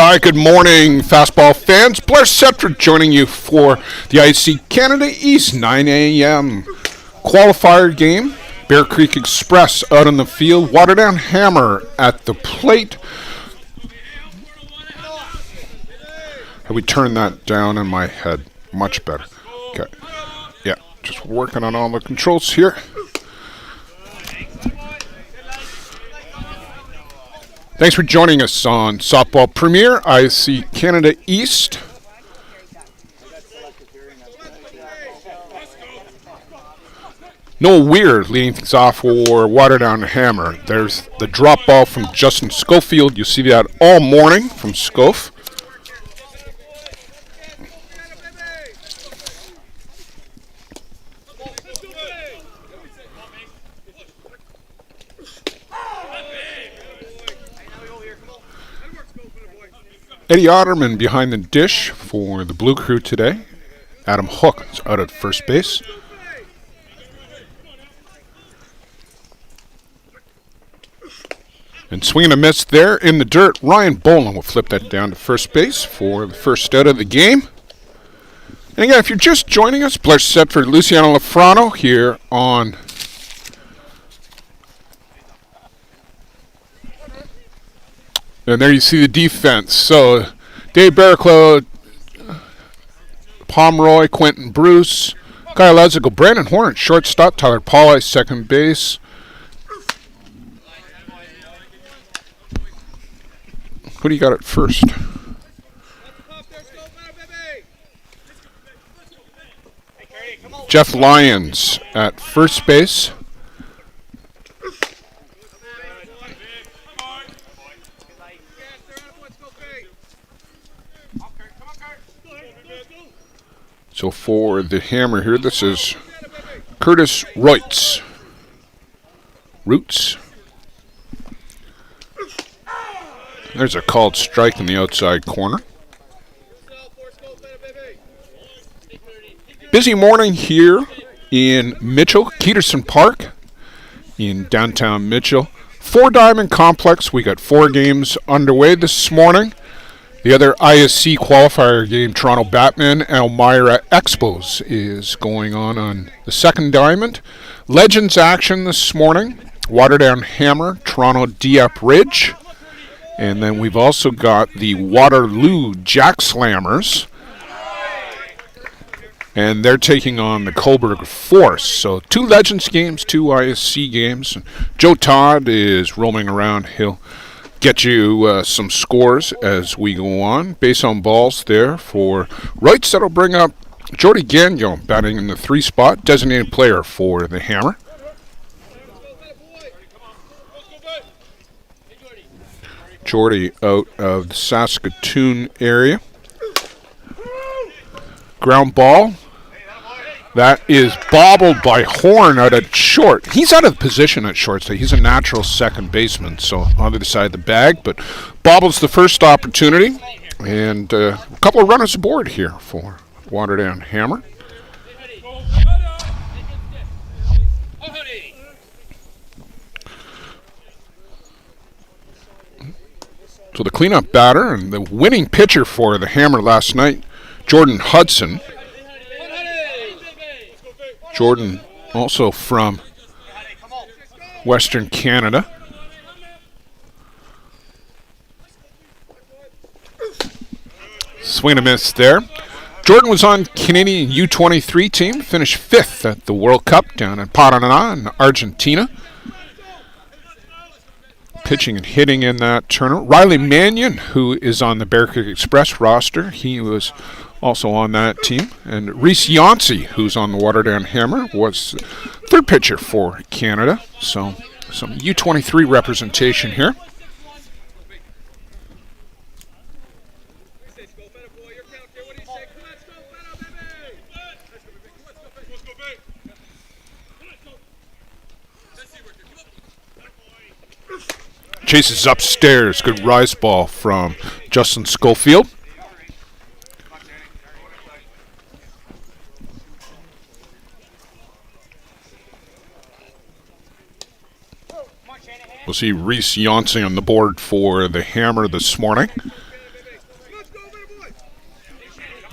Hi, good morning, fastball fans. Blair Setford joining you for the ISC Canada East 9 a.m. qualifier game. Bear Creek Express out on the field. Waterdown Hammer at the plate. We turn that down in my head. Much better. Okay. Yeah, just working on all the controls here. Thanks for joining us on Softball Premier, ISC Canada East. Noah Weir leading things off for Waterdown Hammer. There's the drop ball from Justin Schofield. You see that all morning from Schof. Eddie Otterman behind the dish for the Blue Crew today. Adam Hook is out at first base. And swinging a miss there in the dirt. Ryan Boland will flip that down to first base for the first out of the game. And again, if you're just joining us, Blair Setford, Luciano Lafrano here on and there you see the defense. So, Dave Barraclough, Pomeroy, Quentin Bruce, Kyle Lezico, Brandon Horn at shortstop, Tyler Pauli, second base. Who do you got at first? Jeff Lyons at first base. So for the Hammer here, this is Curtis Roots. There's a called strike in the outside corner. Busy morning here in Mitchell, Keterson Park in downtown Mitchell. Four Diamond Complex. We got 4 games underway this morning. The other ISC qualifier game, Toronto Batman, Elmira Expos, is going on the second diamond. Legends action this morning, Waterdown Hammer, Toronto Dieppe Ridge. And then we've also got the Waterloo Jack Slammers. And they're taking on the Coburg Force. So 2 Legends games, 2 ISC games. Joe Todd is roaming around. He'll get you some scores as we go on. Base on balls there for rights. That'll bring up Jordy Gagnon batting in the 3 spot. Designated player for the Hammer. Jordy out of the Saskatoon area. Ground ball. That is bobbled by Horn out at short. He's out of position at short, so he's a natural second baseman, so on the other side of the bag. But bobbles the first opportunity, and a couple of runners aboard here for Waterdown Hammer. So the cleanup batter and the winning pitcher for the Hammer last night, Jordan Hudson. Jordan also from Western Canada. Swing and a miss there. Jordan was on Canadian U23 team, finished 5th at the World Cup down in Paraná in Argentina. Pitching and hitting in that tournament. Riley Manion, who is on the Bear Creek Express roster, he was also on that team. And Reese Yancey, who's on the Waterdown Hammer, was third pitcher for Canada. So some U23 representation here. Chases upstairs. Good rise ball from Justin Schofield. We'll see Reese Yancey on the board for the Hammer this morning.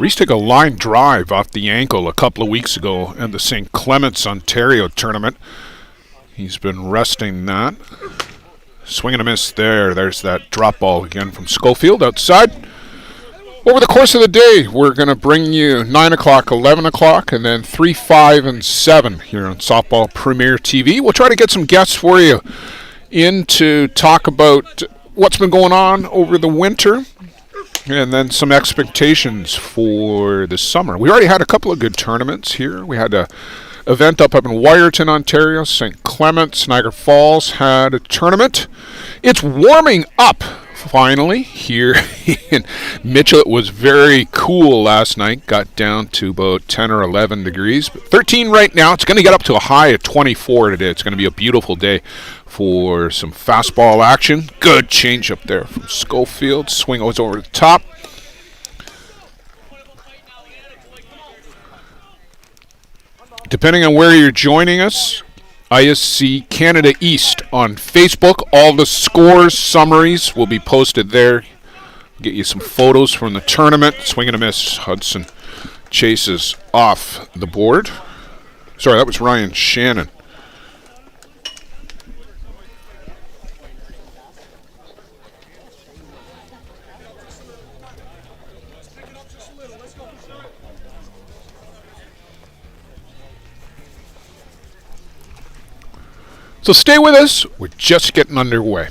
Reese took a line drive off the ankle a couple of weeks ago in the St. Clements, Ontario tournament. He's been resting that. Swing and a miss there. There's that drop ball again from Schofield outside. Over the course of the day, we're going to bring you 9 o'clock, 11 o'clock, and then 3, 5, and 7 here on Softball Premier TV. We'll try to get some guests for you in to talk about what's been going on over the winter and then some expectations for the summer. We already had a couple of good tournaments here. We had an event up in Wyerton, Ontario. St. Clements, Niagara Falls had a tournament. It's warming up finally here in Mitchell. It was very cool last night. Got down to about 10 or 11 degrees. But 13 right now. It's going to get up to a high of 24 today. It's going to be a beautiful day for some fastball action. Good change up there from Schofield. Swing goes over the top. Depending on where you're joining us, ISC Canada East on Facebook. All the scores, summaries will be posted there. Get you some photos from the tournament. Swing and a miss. Hudson chases off the board. Sorry, that was Ryan Shannon. So stay with us. We're just getting underway.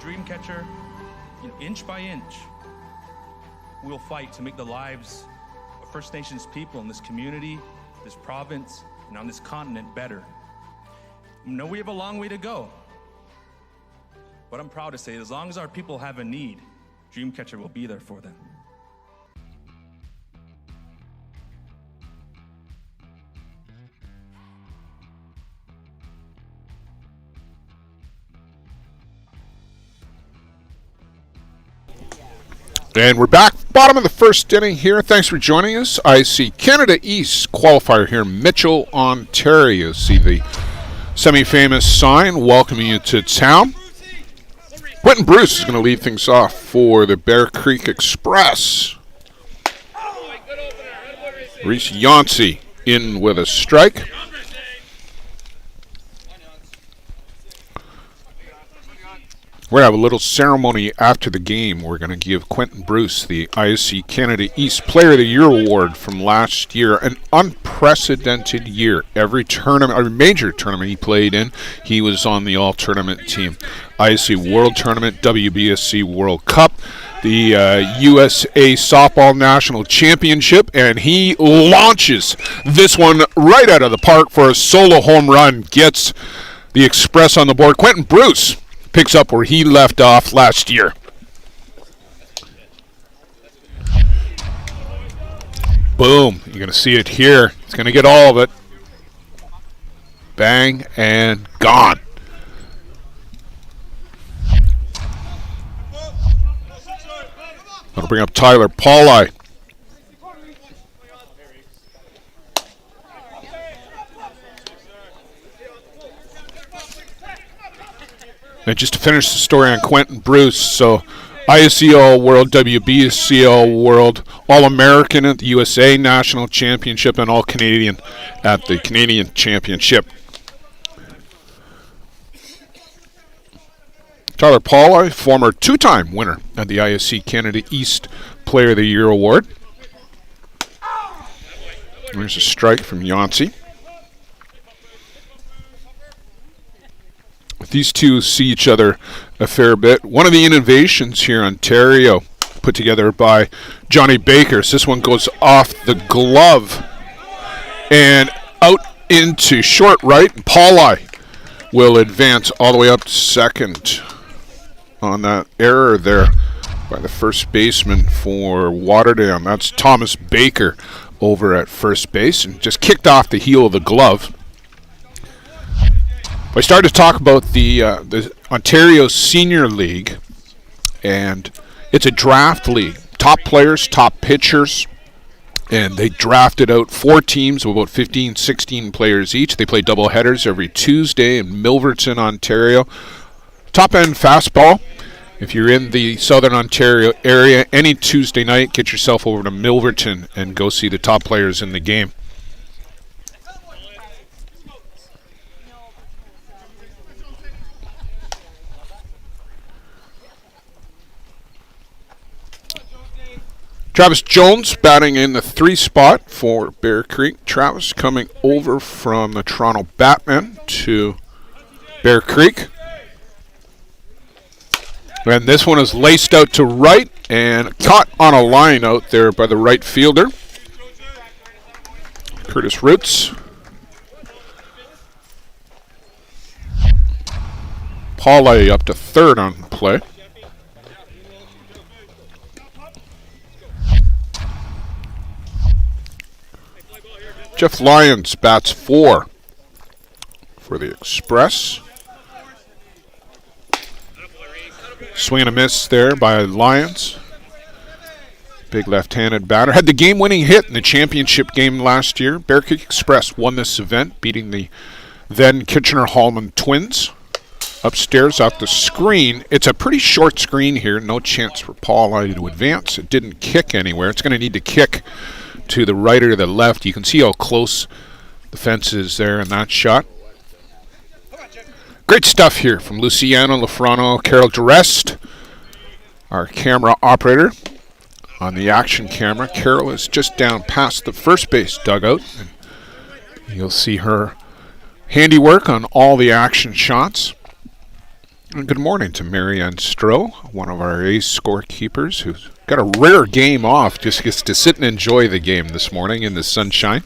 Dreamcatcher, inch by inch, we'll fight to make the lives of First Nations people in this community, this province, and on this continent better. I know we have a long way to go, but I'm proud to say as long as our people have a need, Dreamcatcher will be there for them. And we're back, bottom of the first inning here. Thanks for joining us. ISC Canada East qualifier here in Mitchell, Ontario. See the semi-famous sign welcoming you to town. Quentin Bruce is going to lead things off for the Bear Creek Express. Reese Yancey in with a strike. We're going to have a little ceremony after the game. We're going to give Quentin Bruce the ISC Canada East Player of the Year award from last year. An unprecedented year. Every tournament, every major tournament he played in, he was on the all-tournament team. ISC World Tournament, WBSC World Cup, the USA Softball National Championship, and he launches this one right out of the park for a solo home run. Gets the Express on the board. Quentin Bruce picks up where he left off last year. Boom. You're going to see it here. He's going to get all of it. Bang and gone. That'll bring up Tyler Pauli. And just to finish the story on Quentin Bruce, so ISC All-World, WBSC All-World, All-American at the USA National Championship, and All-Canadian at the Canadian Championship. Tyler Pauli, former two-time winner at the ISC Canada East Player of the Year Award. There's a strike from Yancey. These two see each other a fair bit. One of the innovations here in Ontario put together by Johnny Baker. So this one goes off the glove and out into short right. Pauli will advance all the way up to second. on that error there by the first baseman for Waterdam. That's Thomas Baker over at first base, and just kicked off the heel of the glove. I started to talk about the Ontario Senior League, and it's a draft league. Top players, top pitchers, and they drafted out 4 teams of about 15, 16 players each. They play double headers every Tuesday in Milverton, Ontario. Top-end fastball. If you're in the Southern Ontario area, any Tuesday night, get yourself over to Milverton and go see the top players in the game. Travis Jones batting in the 3 spot for Bear Creek. Travis coming over from the Toronto Batmen to Bear Creek. And this one is laced out to right and caught on a line out there by the right fielder, Curtis Roots. Pauli up to third on the play. Jeff Lyons bats 4 for the Express. Swing and a miss there by Lyons. Big left-handed batter. Had the game-winning hit in the championship game last year. Bear Creek Express won this event, beating the then Kitchener-Hallman Twins. Upstairs off the screen. It's a pretty short screen here. No chance for Pauli to advance. It didn't kick anywhere. It's going to need to kick to the right or the left. You can see how close the fence is there in that shot. Great stuff here from Luciano Lafrano, Carol Durest, our camera operator on the action camera. Carol is just down past the first base dugout, and you'll see her handiwork on all the action shots. And good morning to Marianne Stroh, one of our ace scorekeepers, who's got a rare game off, just gets to sit and enjoy the game this morning in the sunshine.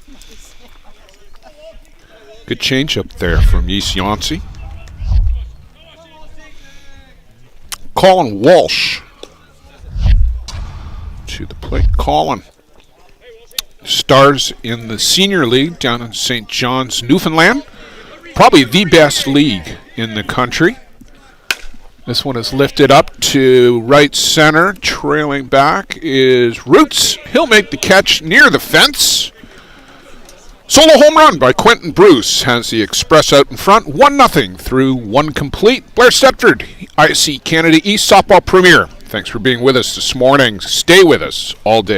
Good change up there from East Yancey. Colin Walsh to the plate. Colin stars in the Senior League down in St. John's, Newfoundland. Probably the best league in the country. This one is lifted up to right center. Trailing back is Roots. He'll make the catch near the fence. Solo home run by Quentin Bruce has the Express out in front. 1-0 through 1 complete. Blair Stepford, ISC Canada East Softball Premier. Thanks for being with us this morning. Stay with us all day.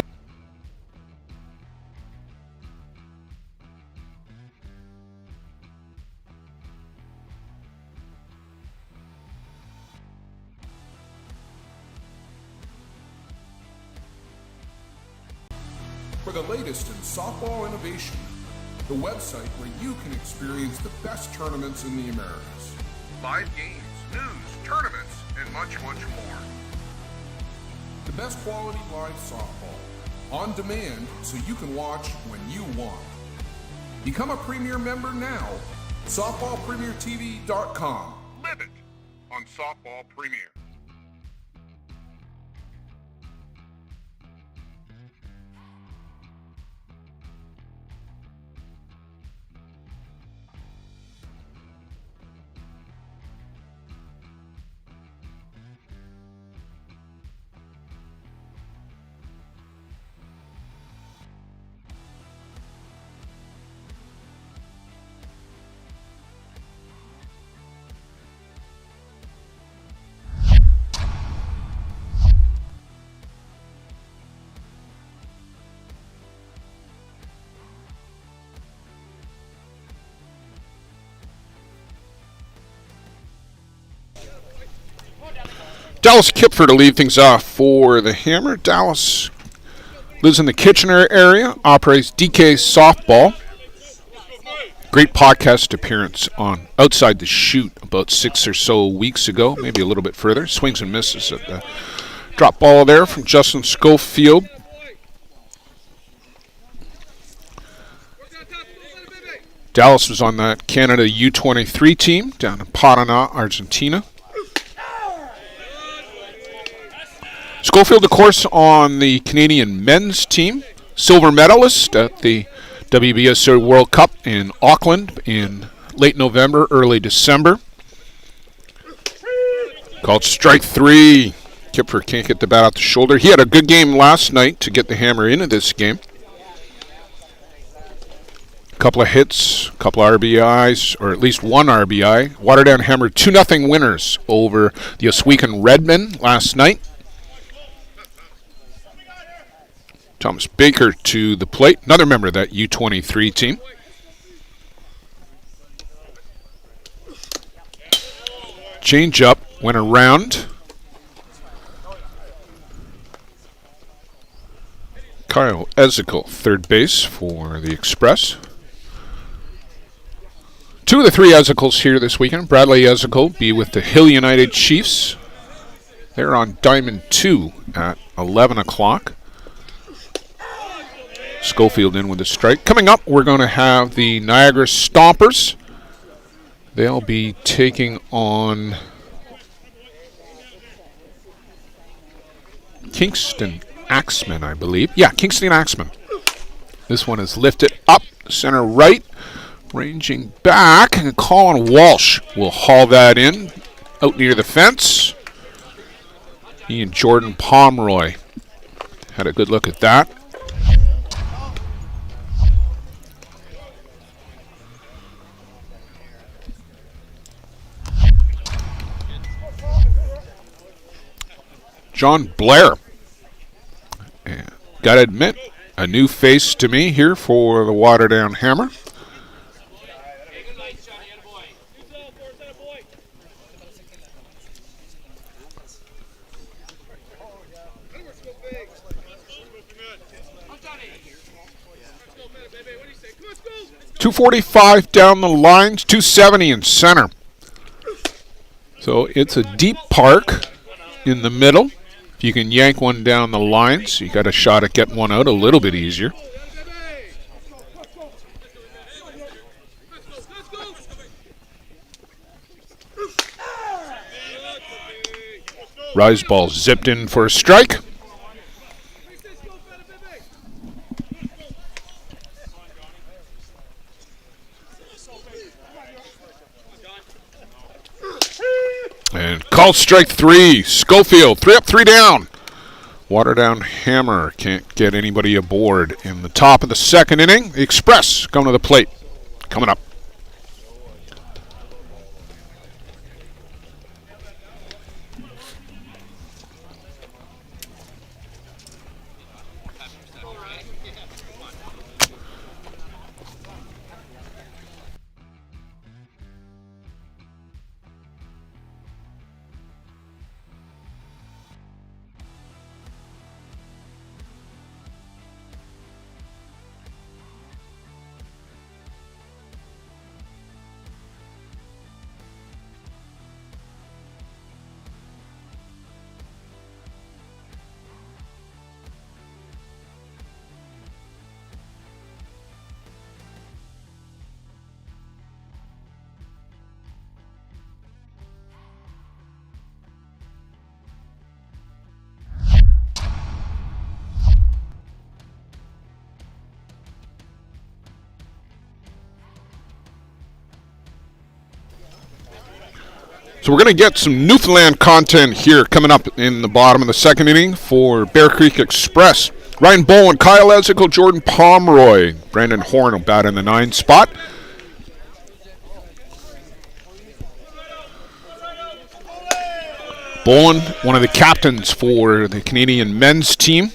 For the latest in softball innovation, the website where you can experience the best tournaments in the Americas. Live games, news, tournaments, and much, much more. The best quality live softball, on demand so you can watch when you want. Become a Premier member now. SoftballPremierTV.com. Live it on Softball Premier. Dallas Kipfer to lead things off for the Hammer. Dallas lives in the Kitchener area, operates DK Softball. Great podcast appearance on Outside the Chute about 6 or so weeks ago, maybe a little bit further. Swings and misses at the drop ball there from Justin Schofield. Dallas was on that Canada U23 team down in Paraná, Argentina. Schofield, of course, on the Canadian men's team. Silver medalist at the WBSO World Cup in Auckland in late November, early December. Called strike 3. Kipfer can't get the bat out the shoulder. He had a good game last night to get the hammer into this game. Couple of hits, couple of RBIs, or at least one RBI. Waterdown Hammer 2-0 winners over the Oswegan Redmen last night. Thomas Baker to the plate, another member of that U23 team. Change up, went around. Kyle Ezekiel, third base for the Express. Two of the three Ezekiels here this weekend. Bradley Ezekiel be with the Hill United Chiefs. They're on Diamond 2 at 11 o'clock. Schofield in with a strike. Coming up, we're going to have the Niagara Stompers. They'll be taking on Kingston Axemen, I believe. Yeah, Kingston Axemen. This one is lifted up, center right. Ranging back, and Colin Walsh will haul that in out near the fence. He and Jordan Pomeroy had a good look at that. John Blair. And gotta admit, a new face to me here for the Waterdown Hammer. .245 down the lines, 270 in center. So it's a deep park in the middle. If you can yank one down the lines, you got a shot at getting one out a little bit easier. Rise ball zipped in for a strike. And called strike 3. Schofield, 3 up, 3 down. Waterdown Hammer can't get anybody aboard in the top of the second inning. The Express going to the plate. Coming up. So we're going to get some Newfoundland content here coming up in the bottom of the second inning for Bear Creek Express. Ryan Bowen, Kyle Ezekiel, Jordan Pomeroy. Brandon Horn will bat in the 9 spot. Bowen, one of the captains for the Canadian men's team.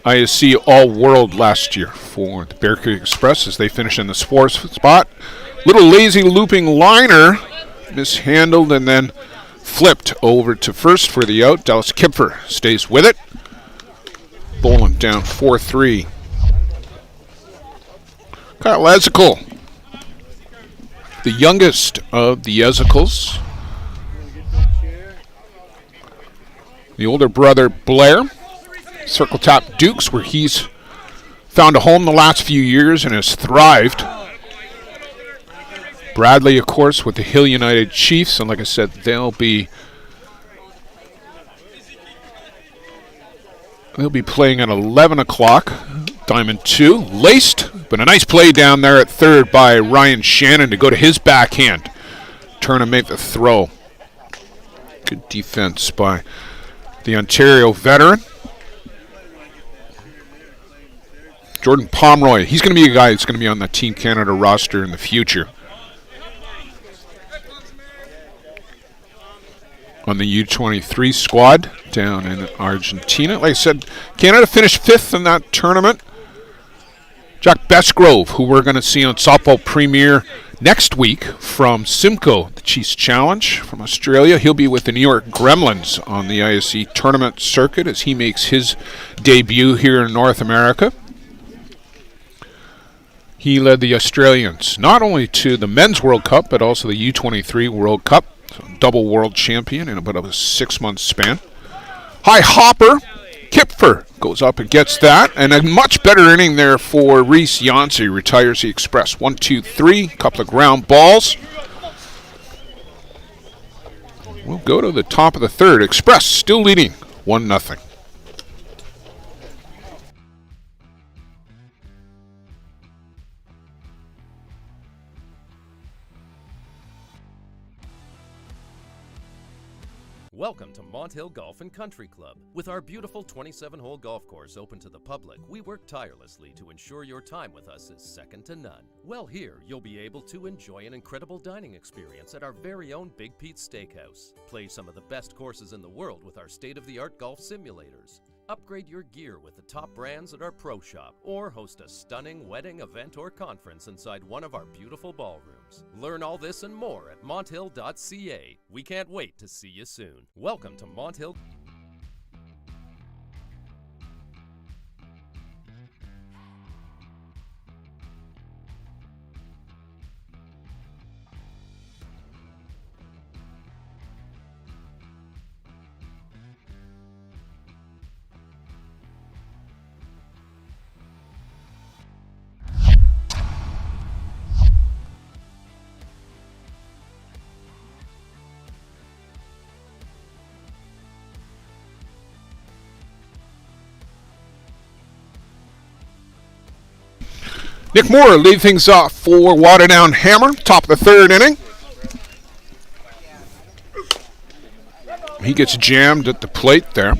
ISC All-World last year for the Bear Creek Express as they finish in the 4th spot. Little lazy looping liner, mishandled and then flipped over to first for the out. Dallas Kipfer stays with it. Boland down 4-3. Kyle Ezekiel, the youngest of the Ezekiels. The older brother Blair. Circle Top Dukes, where he's found a home the last few years and has thrived. Bradley, of course, with the Hill United Chiefs, and like I said, they'll be playing at 11 o'clock. Diamond 2, laced, but a nice play down there at third by Ryan Shannon to go to his backhand. Turn and make the throw. Good defense by the Ontario veteran. Jordan Pomeroy, he's going to be a guy that's going to be on the Team Canada roster in the future. On the U23 squad down in Argentina. Like I said, Canada finished 5th in that tournament. Jack Bestgrove, who we're going to see on Softball Premier next week from Simcoe, the Chiefs Challenge from Australia. He'll be with the New York Gremlins on the ISC tournament circuit as he makes his debut here in North America. He led the Australians not only to the Men's World Cup, but also the U23 World Cup. So double world champion in about a 6-month span. High hopper. Kipfer goes up and gets that. And a much better inning there for Reese Yancey. Retires the Express. 1, 2, 3. Couple of ground balls. We'll go to the top of the third. Express still leading 1-0. Welcome to Mont Hill Golf and Country Club. With our beautiful 27-hole golf course open to the public, we work tirelessly to ensure your time with us is second to none. Well, here you'll be able to enjoy an incredible dining experience at our very own Big Pete's Steakhouse. Play some of the best courses in the world with our state-of-the-art golf simulators. Upgrade your gear with the top brands at our pro shop, or host a stunning wedding, event, or conference inside one of our beautiful ballrooms. Learn all this and more at monthill.ca. We can't wait to see you soon. Welcome to Mont Hill. Nick Moore lead things off for Waterdown Hammer, top of the third inning. He gets jammed at the plate there.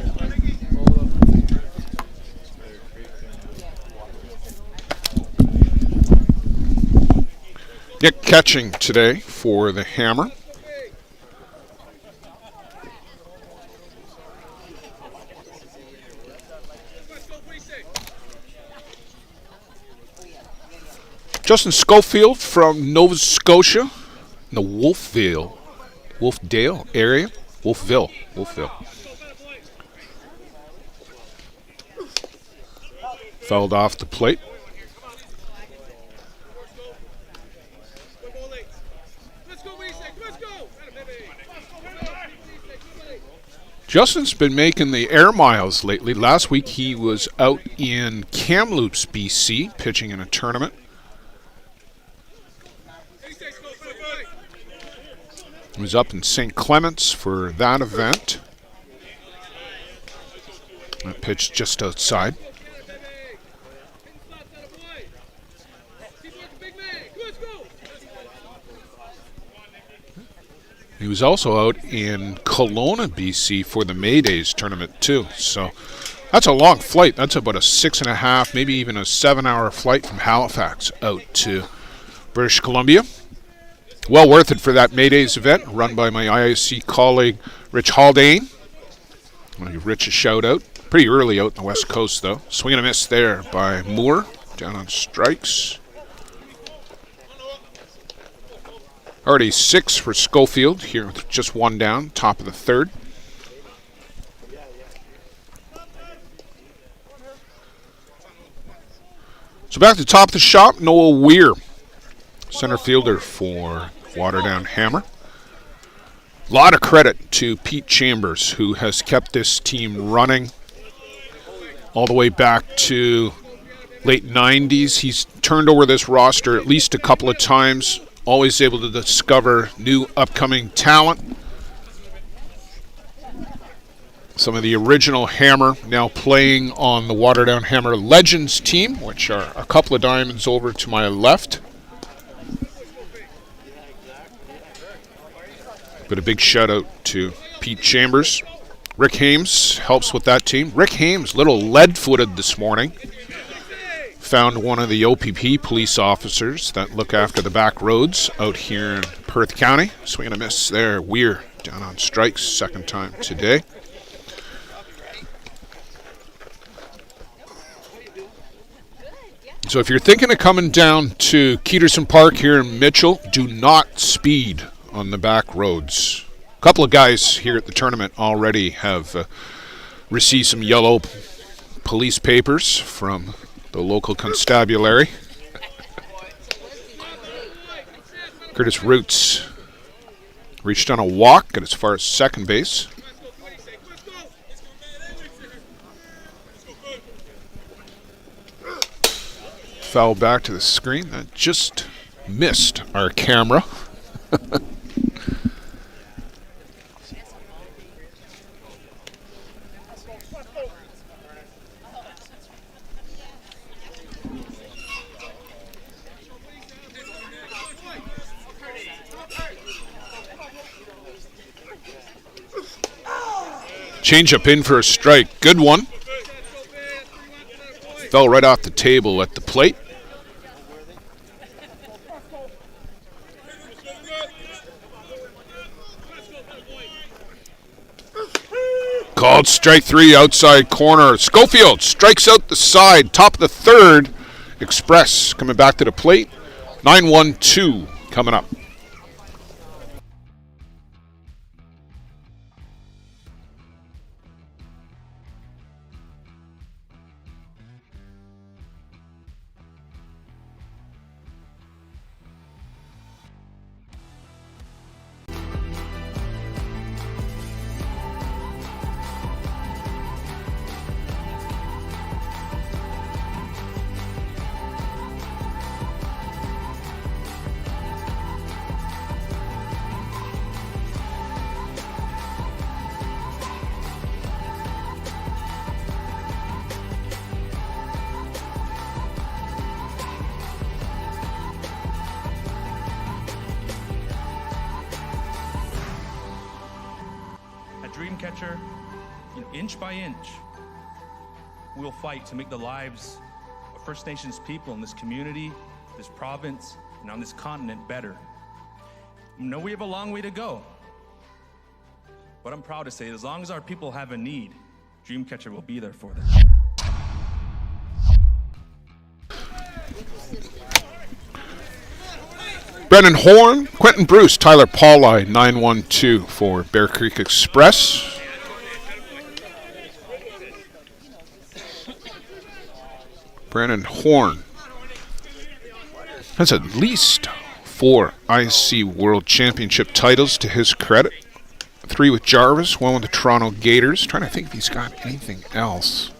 Nick catching today for the Hammer. Justin Schofield from Nova Scotia in the Wolfdale area. Wolfville. Fouled off the plate. Justin's been making the air miles lately. Last week he was out in Kamloops, BC, pitching in a tournament. He was up in St. Clements for that event. That pitch just outside. He was also out in Kelowna, BC for the May Days tournament too. So that's a long flight. That's about a 6.5, maybe even a 7-hour flight from Halifax out to British Columbia. Well worth it for that May Days event, run by my ISC colleague, Rich Haldane. I want to give Rich a shout out. Pretty early out on the West Coast, though. Swing and a miss there by Moore, down on strikes. Already 6 for Schofield, here with just 1 down, top of the third. So back to the top of the shop, Noah Weir, center fielder for Waterdown Hammer. A lot of credit to Pete Chambers, who has kept this team running all the way back to late 90s. He's turned over this roster at least a couple of times always able to discover new upcoming talent. Some of the original Hammer now playing on the Waterdown Hammer Legends team, which are a couple of diamonds over to my left. But a big shout out to Pete Chambers. Rick Hames helps with that team. Rick Hames, little lead-footed this morning. Found one of the OPP police officers that look after the back roads out here in Perth County. Swing and a miss there. Weir down on strikes, second time today. So if you're thinking of coming down to Keterson Park here in Mitchell, do not speed on the back roads. A couple of guys here at the tournament already have received some yellow police papers from the local constabulary. Curtis Roots reached on a walk, got as far as second base. Foul back to the screen. That just missed our camera. Change up in for a strike. Good one. Fell right off the table at the plate. Called strike three, outside corner. Schofield strikes out the side, top of the third. Express coming back to the plate. 9-1-2 coming up. Dream catcher, inch by inch, we'll fight to make the lives of First Nations people in this community, this province, and on this continent better. I know we have a long way to go, but I'm proud to say as long as our people have a need, Dreamcatcher will be there for them. Brennan Horn, Quentin Bruce, Tyler Pauli, 9-1-2 for Bear Creek Express. Brennan Horn has at least 4 ISC World Championship titles to his credit. 3 with Jarvis, 1 with the Toronto Gators. Trying to think if he's got anything else.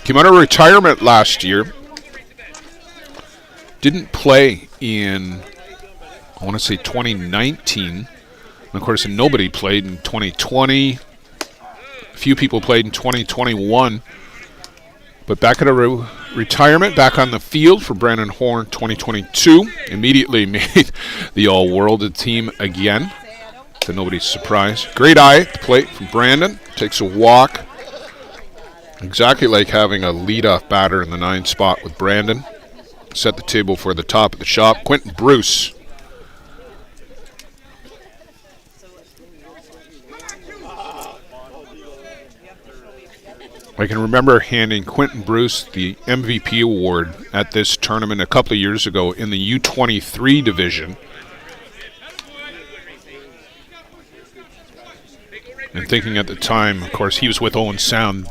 Came out of retirement last year. Didn't play in, I want to say 2019. And of course, nobody played in 2020. A few people played in 2021. But back at a retirement, back on the field for Brandon Horn 2022. Immediately made the All-World team again, to nobody's surprise. Great eye at the plate from Brandon. Takes a walk. Exactly like having a leadoff batter in the 9 spot with Brandon. Set the table for the top of the shop. Quentin Bruce. I can remember handing Quentin Bruce the MVP award at this tournament a couple of years ago in the U23 division. And thinking at the time, of course, he was with Owen Sound,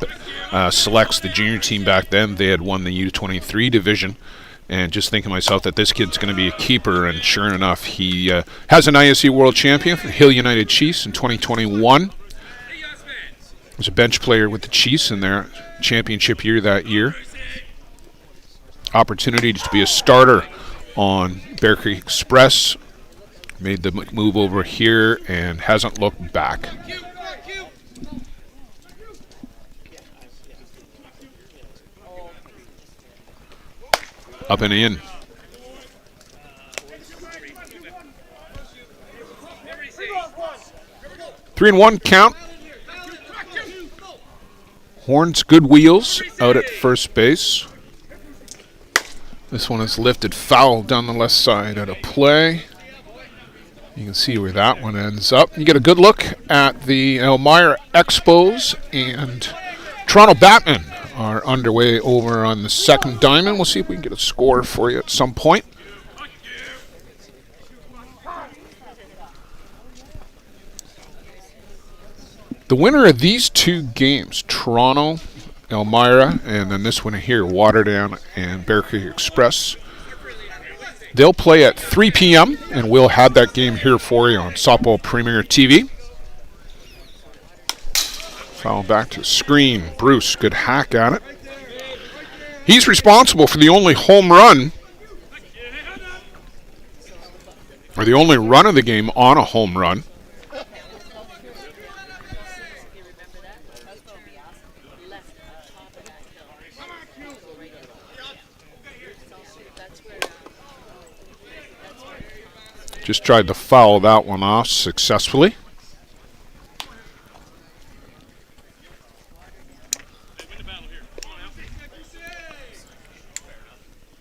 Selects, the junior team back then. They had won the U23 division. And just thinking to myself that this kid's going to be a keeper. And sure enough, he has an ISC World Champion for the Hill United Chiefs in 2021. Was a bench player with the Chiefs in their championship year that year. Opportunity to be a starter on Bear Creek Express. Made the move over here and hasn't looked back. Up and in. 3-1 count. Horns, good wheels out at first base. This one is lifted foul down the left side at a play. You can see where that one ends up. You get a good look at the Elmira Expos, and Toronto Batmen are underway over on the second diamond. We'll see if we can get a score for you at some point. The winner of these two games, Toronto, Elmira, and then this one here, Waterdown and Bear Creek Express, they'll play at 3 p.m., and we'll have that game here for you on Softball Premier TV. Foul back to the screen. Bruce, good hack at it. He's responsible for the only home run, or the only run of the game on a home run. Just tried to foul that one off successfully.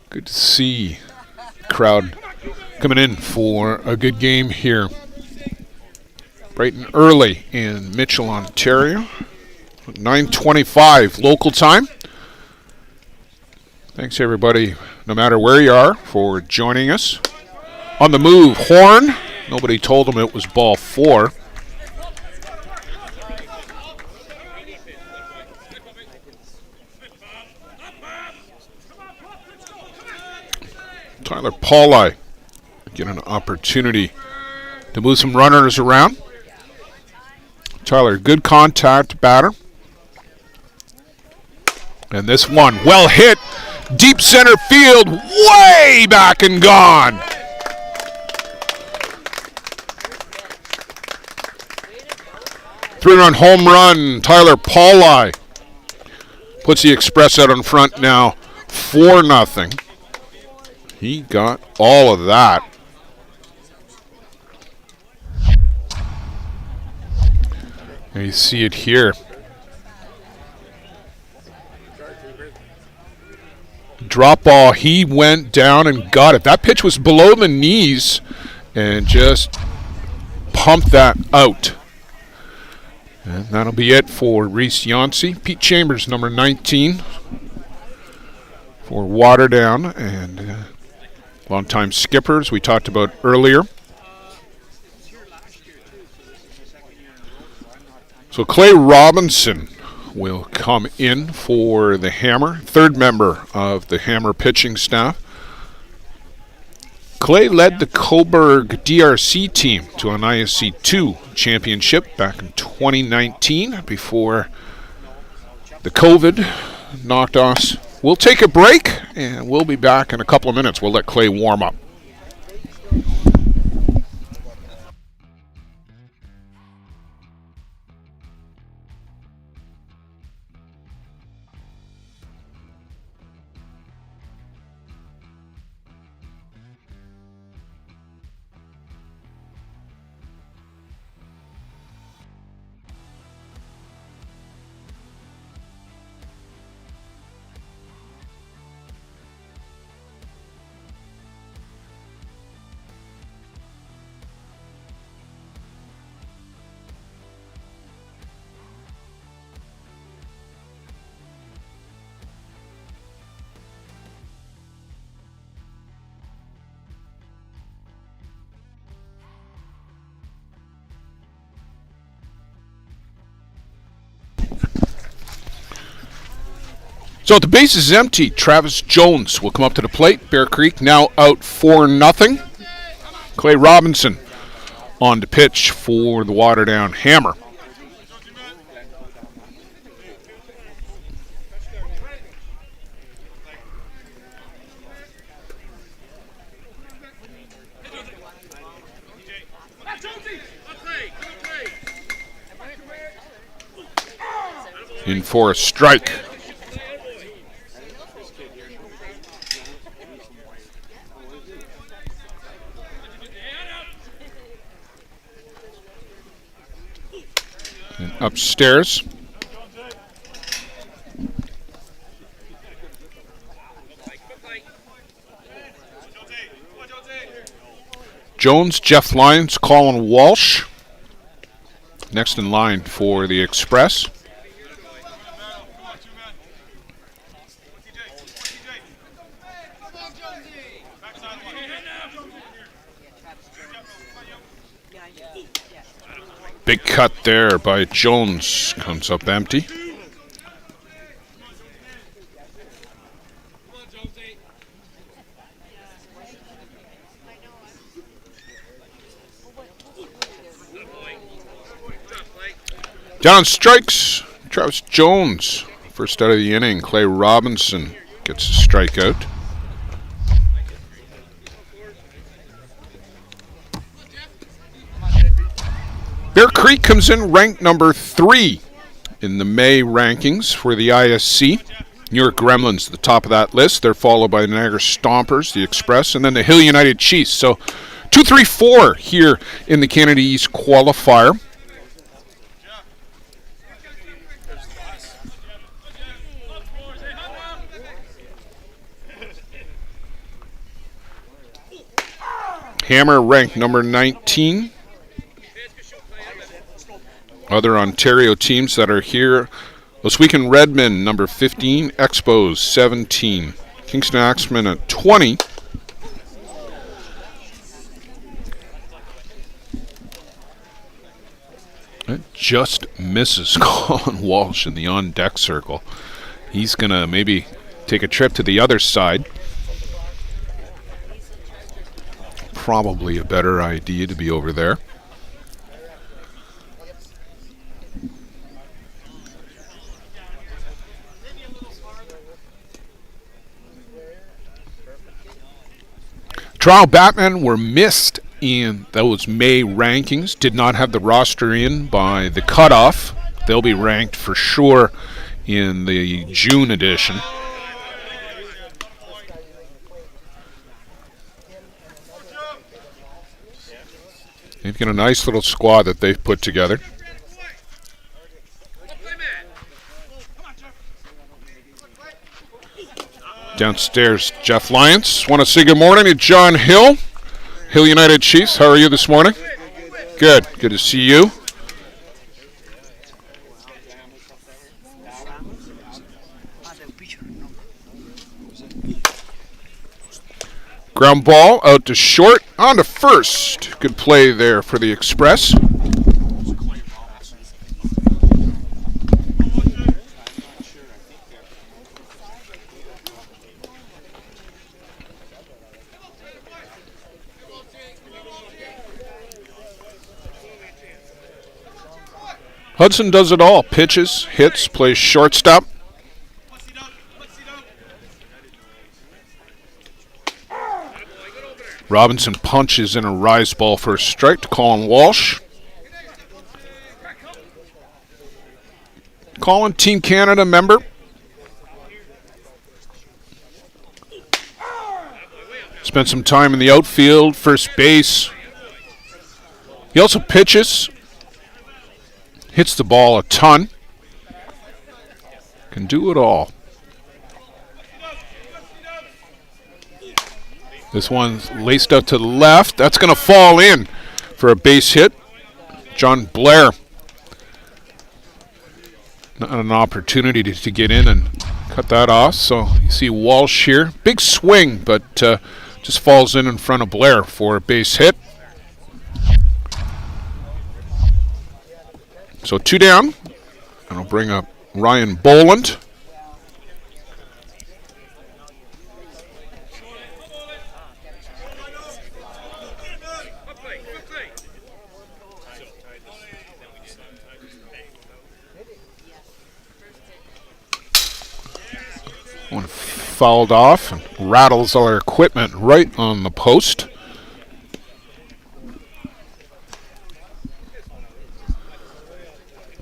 Good to see the crowd coming in for a good game here. Bright and early in Mitchell, Ontario. 9:25 local time. Thanks everybody, no matter where you are, for joining us. On the move, Horn. Nobody told him it was ball 4. Tyler Pauli get an opportunity to move some runners around. Tyler, good contact batter. And this one, well hit, deep center field, way back and gone. Three-run home run, Tyler Pauli puts the Express out in front now, 4-0. He got all of that. And you see it here. Drop ball, he went down and got it. That pitch was below the knees and just pumped that out. And that'll be it for Reese Yancey. Pete Chambers, number 19 for Waterdown, and longtime skippers we talked about earlier. So Clay Robinson will come in for the Hammer, third member of the Hammer pitching staff. Clay led the Coburg DRC team to an ISC 2 championship back in 2019 before the COVID knocked us. We'll take a break, and we'll be back in a couple of minutes. We'll let Clay warm up. So the base is empty. Travis Jones will come up to the plate. Bear Creek now out 4-0. Clay Robinson on the pitch for the Waterdown Hammer. in for a strike. And upstairs. Jones, Jeff Lyons, Colin Walsh. Next in line for the Express. Big cut there by Jones. Comes up empty. Down strikes, Travis Jones. First out of the inning, Clay Robinson gets a strikeout. Bear Creek comes in ranked number 3 in the May rankings for the ISC. New York Gremlins at the top of that list. They're followed by the Niagara Stompers, the Express, and then the Hill United Chiefs. So 2, 3, 4 here in the Canada East qualifier. Hammer ranked number 19. Other Ontario teams that are here. Oswegan Redmond, number 15. Expos, 17. Kingston Axemen at 20. It just misses Colin Walsh in the on-deck circle. He's going to maybe take a trip to the other side. Probably a better idea to be over there. Trial Batmen were missed in those May rankings. Did not have the roster in by the cutoff. They'll be ranked for sure in the June edition. They've got a nice little squad that they've put together. Downstairs, Jeff Lyons. Want to say good morning to John Hill, Hill United Chiefs. How are you this morning? Good. Good to see you. Ground ball out to short, on to first. Good play there for the Express. Hudson does it all. Pitches, hits, plays shortstop. Robinson punches in a rise ball for a strike to Colin Walsh. Colin, Team Canada member. Spent some time in the outfield, first base. He also pitches. Hits the ball a ton. Can do it all. This one's laced out to the left. That's going to fall in for a base hit. John Blair. Not an opportunity to get in and cut that off. So you see Walsh here. Big swing, but just falls in front of Blair for a base hit. So 2 down. And I'll bring up Ryan Boland. One fouled off and rattles all our equipment right on the post.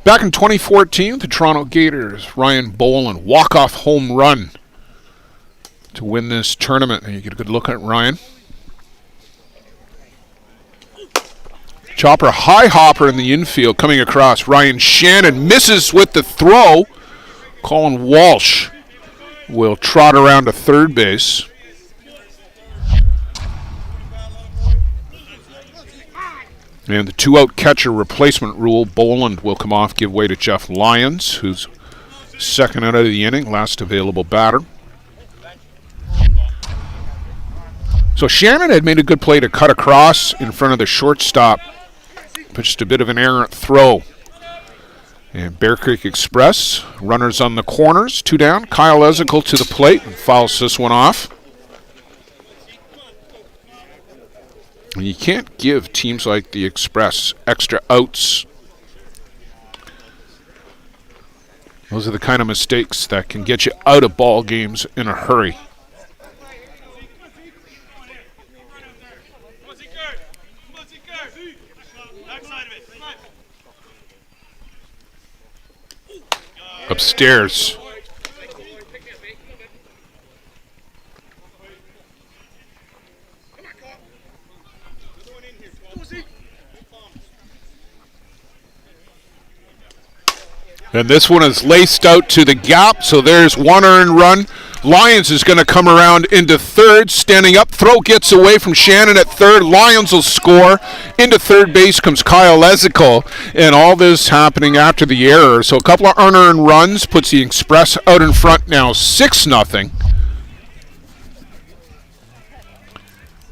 Back in 2014, the Toronto Gators, Ryan Boland, walk-off home run to win this tournament. And you get a good look at Ryan. Chopper, high hopper in the infield coming across. Ryan Shannon misses with the throw. Colin Walsh will trot around to third base. And the two-out catcher replacement rule, Boland will come off, give way to Jeff Lyons, who's second out of the inning, last available batter. So Shannon had made a good play to cut across in front of the shortstop. Just a bit of an errant throw. And Bear Creek Express, runners on the corners, 2 down. Kyle Ezekiel to the plate and fouls this one off. And you can't give teams like the Express extra outs. Those are the kind of mistakes that can get you out of ball games in a hurry. Upstairs. And this one is laced out to the gap, so there's one earned run. Lyons is going to come around into third, standing up. Throw gets away from Shannon at third. Lyons will score. Into third base comes Kyle Ezekiel, and all this happening after the error. So a couple of unearned runs puts the Express out in front now, 6-0.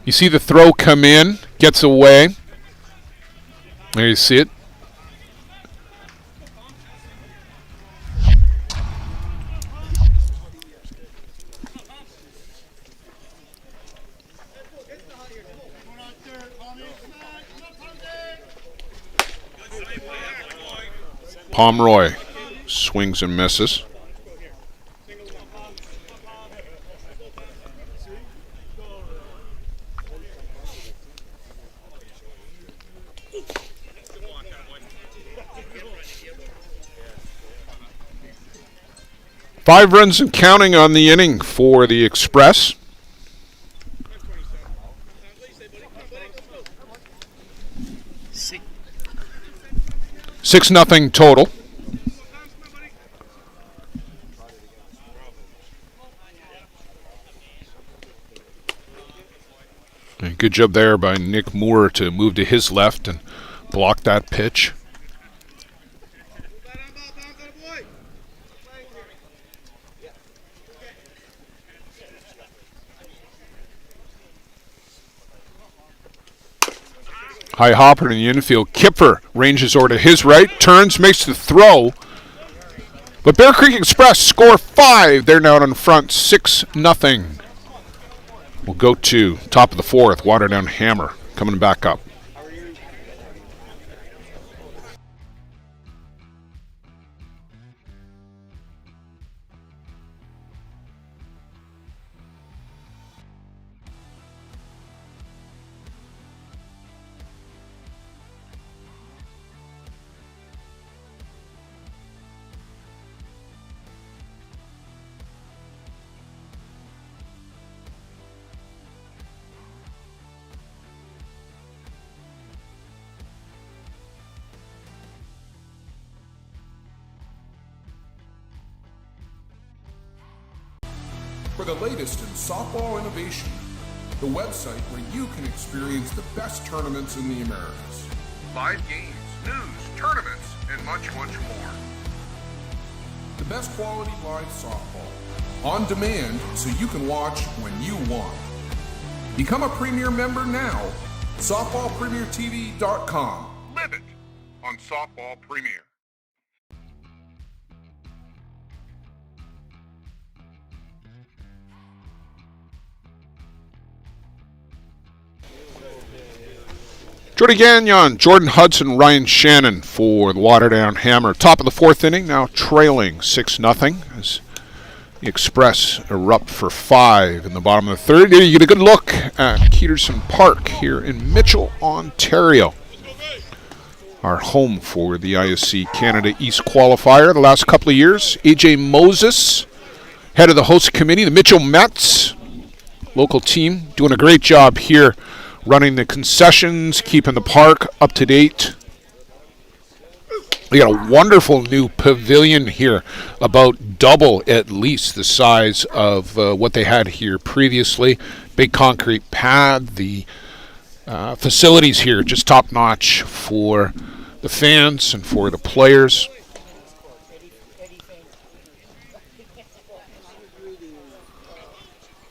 You see the throw come in, gets away. There you see it. Pomeroy swings and misses. Five runs and counting on the inning for the Express. Six nothing total. And good job there by Nick Moore to move to his left and block that pitch. High hopper in the infield. Kipper ranges over to his right, turns, makes the throw. But Bear Creek Express score 5. They're now in front, 6-0. We'll go to top of the fourth. Waterdown Hammer coming back up. For the latest in softball innovation, the website where you can experience the best tournaments in the Americas. Live games, news, tournaments, and much, much more. The best quality live softball. On demand, so you can watch when you want. Become a Premier member now. SoftballPremierTV.com. Live it on Softball Premier. Jody Gagnon, Jordan Hudson, Ryan Shannon for the Waterdown Hammer. Top of the fourth inning, now trailing 6-0 as the Express erupt for 5 in the bottom of the third. Here you get a good look at Keterson Park here in Mitchell, Ontario. our home for the ISC Canada East qualifier the last couple of years. AJ Moses, head of the host committee, the Mitchell Mets, local team, doing a great job here running the concessions, keeping the park up to date. We got a wonderful new pavilion here, about double at least the size of what they had here previously. Big concrete pad. The facilities here just top notch for the fans and for the players.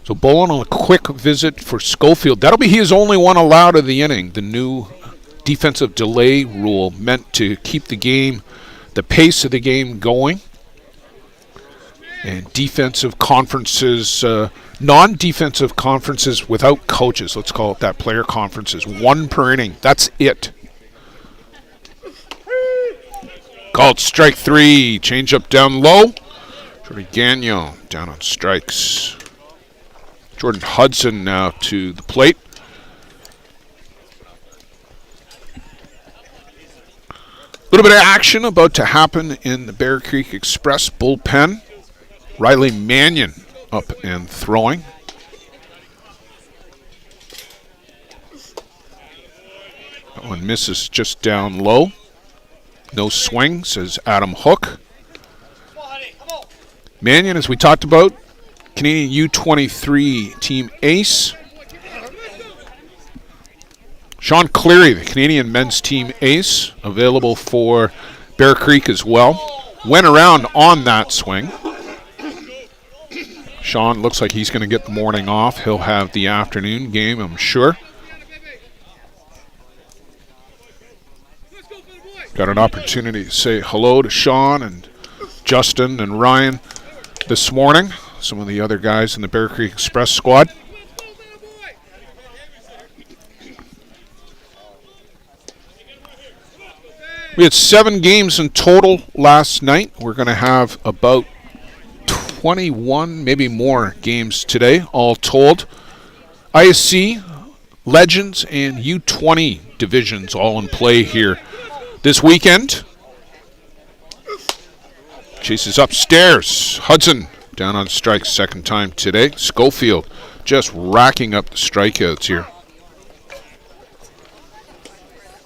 So Bolin on a quick visit for Schofield. That'll be his only one allowed of the inning. The new defensive delay rule meant to keep the game, the pace of the game going. And defensive conferences, non-defensive conferences without coaches, let's call it that, player conferences, 1 per inning. That's it. Called strike 3. Change up down low. Jordan Gagnon down on strikes. Jordan Hudson now to the plate. A little bit of action about to happen in the Bear Creek Express bullpen. Riley Manion up and throwing. That one misses just down low. No swing, says Adam Hook. Manion, as we talked about, Canadian U23 team ace. Sean Cleary, the Canadian men's team ace, available for Bear Creek as well. Went around on that swing. Sean looks like he's going to get the morning off. He'll have the afternoon game, I'm sure. Got an opportunity to say hello to Sean and Justin and Ryan this morning. Some of the other guys in the Bear Creek Express squad. We had 7 games in total last night. We're going to have about 21, maybe more games today, all told. ISC, Legends, and U20 divisions all in play here this weekend. Chases upstairs. Hudson down on strikes second time today. Schofield just racking up the strikeouts here.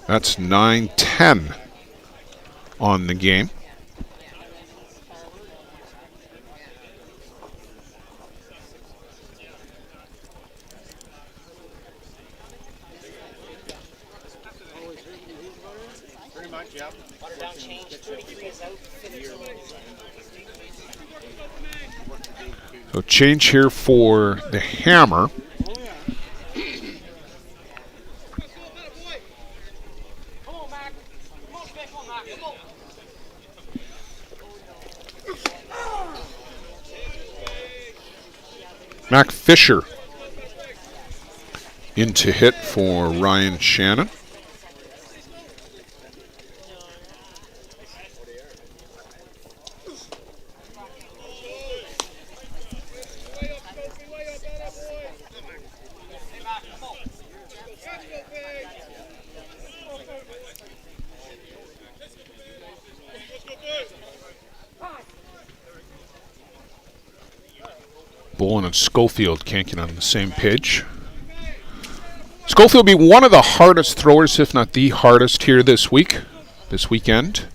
That's 9-10 on the game. So change here for the hammer. Mac Fisher into hit for Ryan Shannon. Bolin and Schofield can't get on the same page. Schofield will be one of the hardest throwers, if not the hardest, here this weekend.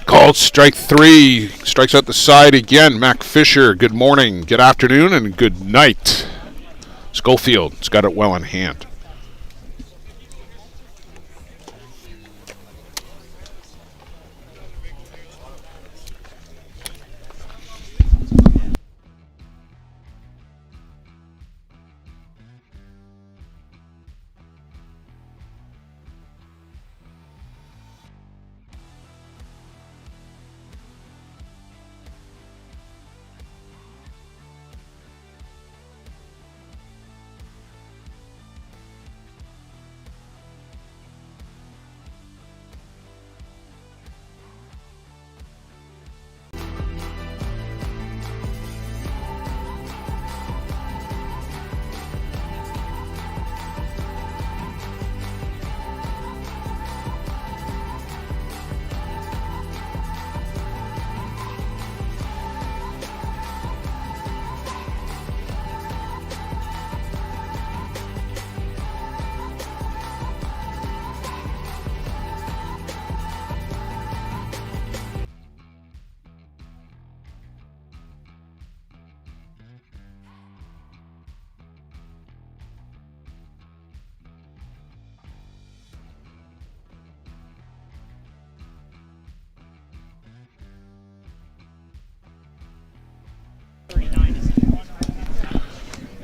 Called strike 3. Strikes out the side again. Mac Fisher, good morning, good afternoon, and good night. Schofield's got it well in hand.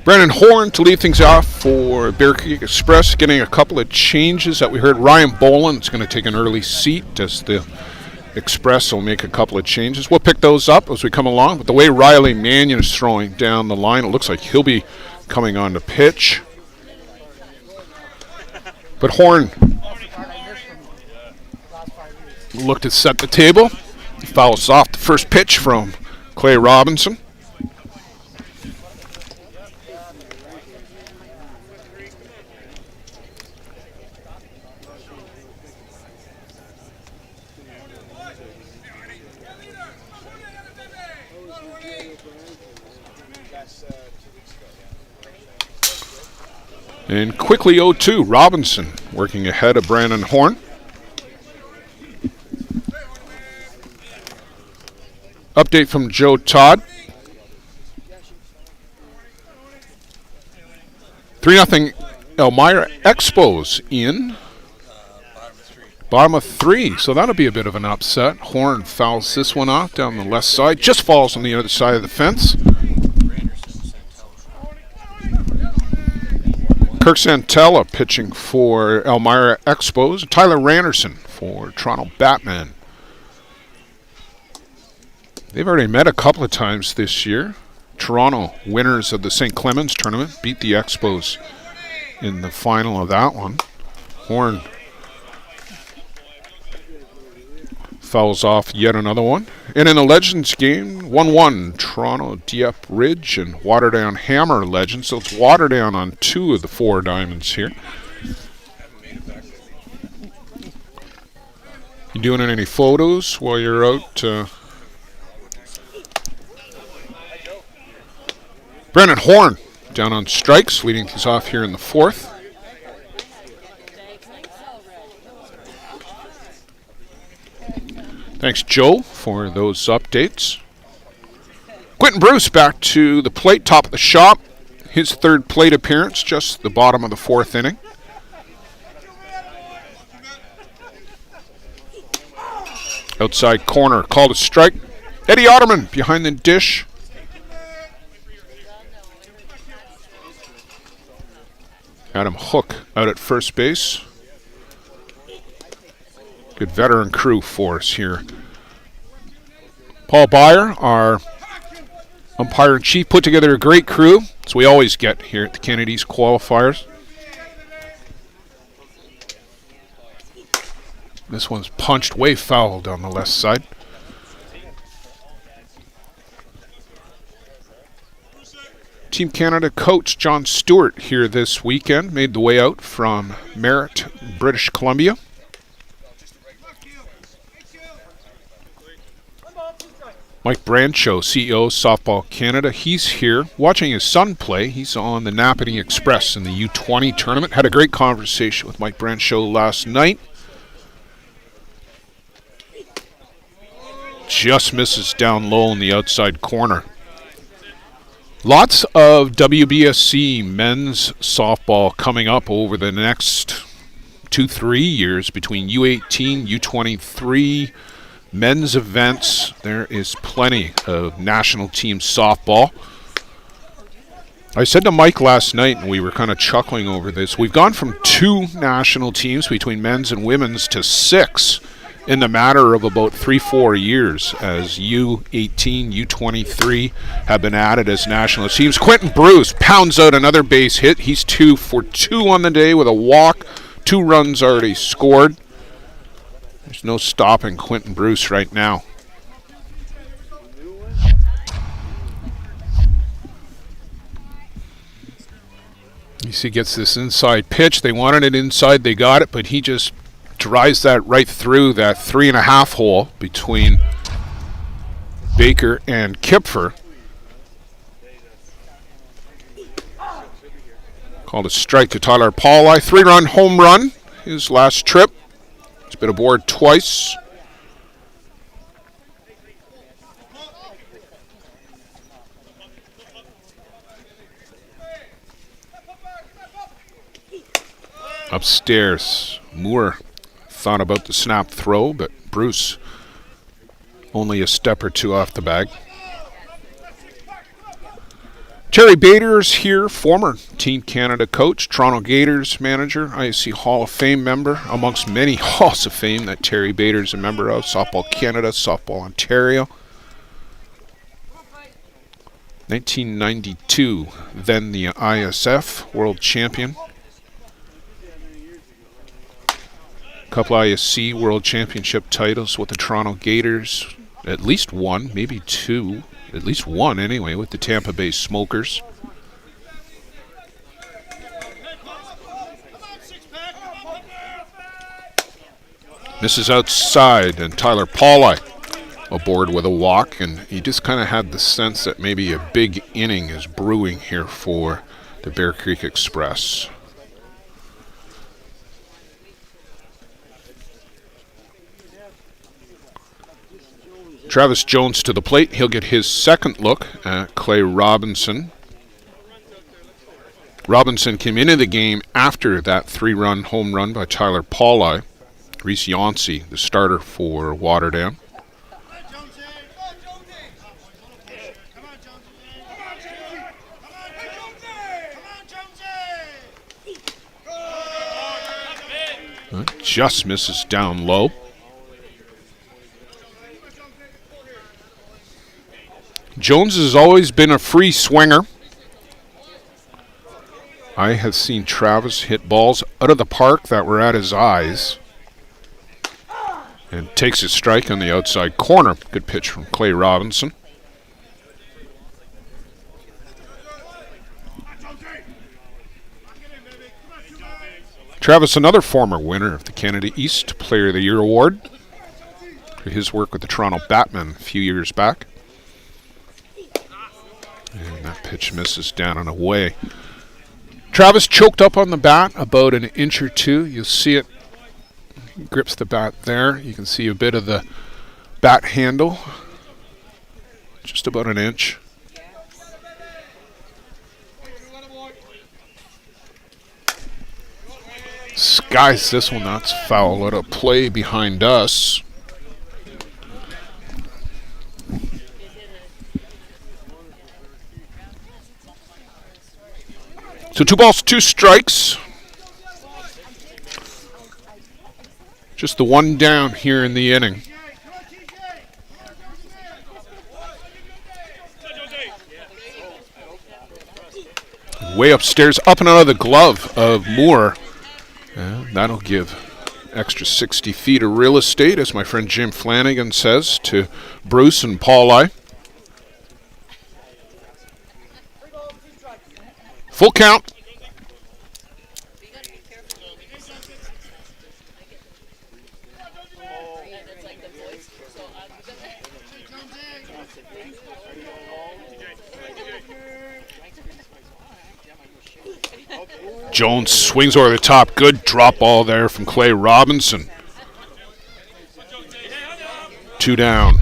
Brandon Horn to lead things off for Bear Creek Express, getting a couple of changes that we heard. Ryan Boland's going to take an early seat as the Express will make a couple of changes. We'll pick those up as we come along. But the way Riley Manion is throwing down the line, it looks like he'll be coming on the pitch. But Horn looked to set the table. He fouls off the first pitch from Clay Robinson. And quickly 0-2, Robinson working ahead of Brandon Horn. Update from Joe Todd. 3-0 Elmira Expos in. Bottom of 3, so that'll be a bit of an upset. Horn fouls this one off down the left side, just falls on the other side of the fence. Kirk Santella pitching for Elmira Expos. Tyler Randerson for Toronto Batman. They've already met a couple of times this year. Toronto, winners of the St. Clemens tournament, beat the Expos in the final of that one. Horn fouls off yet another one. And in the Legends game, 1-1, Toronto Dieppe Ridge and Waterdown Hammer Legends. So it's Waterdown on 2 of the 4 diamonds here. You doing any photos while you're out? Brandon Horn down on strikes, leading things off here in the 4th. Thanks, Joe, for those updates. Quentin Bruce back to the plate, top of the shop. His 3rd plate appearance, just the bottom of the 4th inning. Outside corner, called a strike. Eddie Otterman behind the dish. Adam Hook out at first base. Good veteran crew for us here. Paul Byer, our umpire-in-chief, put together a great crew, as we always get here at the Kennedy's qualifiers. This one's punched way foul down the left side. Team Canada coach John Stewart here this weekend, made the way out from Merritt, British Columbia. Mike Brancho, CEO Softball Canada, he's here watching his son play. He's on the Napanee Express in the U20 tournament. Had a great conversation with Mike Brancho last night. Just misses down low in the outside corner. Lots of WBSC men's softball coming up over the next 2-3 years between U18, U23, men's events. There is plenty of national team softball. I said to Mike last night, and we were kind of chuckling over this, we've gone from 2 national teams between men's and women's to 6 in the matter of about 3-4 years, as U18, U23 have been added as national teams. Quentin Bruce pounds out another base hit. He's 2 for 2 on the day with a walk. 2 runs already scored. There's no stopping Quentin Bruce right now. You see, gets this inside pitch. They wanted it inside. They got it, but he just drives that right through that 3.5 hole between Baker and Kipfer. Called a strike to Tyler Pauli. 3-run home run, his last trip. He's been aboard twice. Upstairs, Moore thought about the snap throw, but Bruce only a step or 2 off the bag. Terry Bader's here, former Team Canada coach, Toronto Gators manager, ISC Hall of Fame member, amongst many Halls of Fame that Terry Bader's a member of, Softball Canada, Softball Ontario. 1992, then the ISF World Champion. A couple ISC World Championship titles with the Toronto Gators, at least one, maybe two. At least one, anyway, with the Tampa Bay Smokers. Misses outside, and Tyler Pauli aboard with a walk, and he just kind of had the sense that maybe a big inning is brewing here for the Bear Creek Express. Travis Jones to the plate. He'll get his second look at Clay Robinson. Robinson came into the game after that 3-run home run by Tyler Pauli. Reese Yancey, the starter for Waterdam. Just misses down low. Jones has always been a free swinger. I have seen Travis hit balls out of the park that were at his eyes. And takes his strike on the outside corner. Good pitch from Clay Robinson. Travis, another former winner of the Canada East Player of the Year Award for his work with the Toronto Batmen a few years back. And that pitch misses down and away. Travis choked up on the bat about an inch or two. You'll see it. He grips the bat there. You can see a bit of the bat handle. Just about an inch. Skies this one. That's foul. Out of play behind us. So 2 balls, 2 strikes. Just the one down here in the inning. Way upstairs, up and out of the glove of Moore. That'll give extra 60 feet of real estate, as my friend Jim Flanagan says, to Bruce and Pauli. Full count. Jones swings over the top. Good drop ball there from Clay Robinson. 2 down.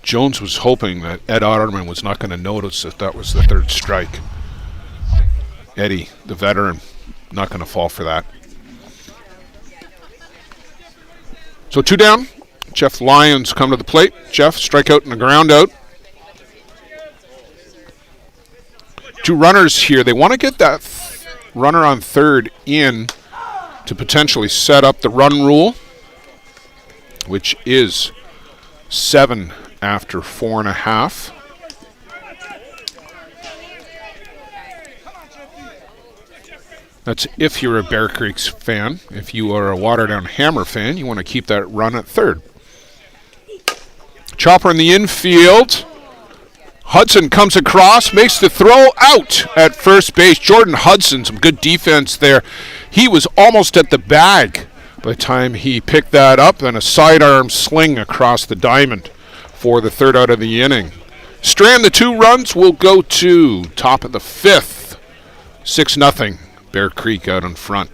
Jones was hoping that Ed Otterman was not going to notice that was the 3rd strike. Eddie, the veteran, not going to fall for that. So 2 down. Jeff Lyons come to the plate. Jeff, strikeout and a ground out. 2 runners here. They want to get that runner on third in to potentially set up the run rule, which is 7 after 4.5. That's if you're a Bear Creeks fan. If you are a Waterdown Hammer fan, you want to keep that run at third. Chopper in the infield. Hudson comes across, makes the throw out at first base. Jordan Hudson, some good defense there. He was almost at the bag by the time he picked that up. Then a sidearm sling across the diamond for the 3rd out of the inning. Strand, the 2 runs, will go to top of the 5th. 6-0. Bear Creek out in front.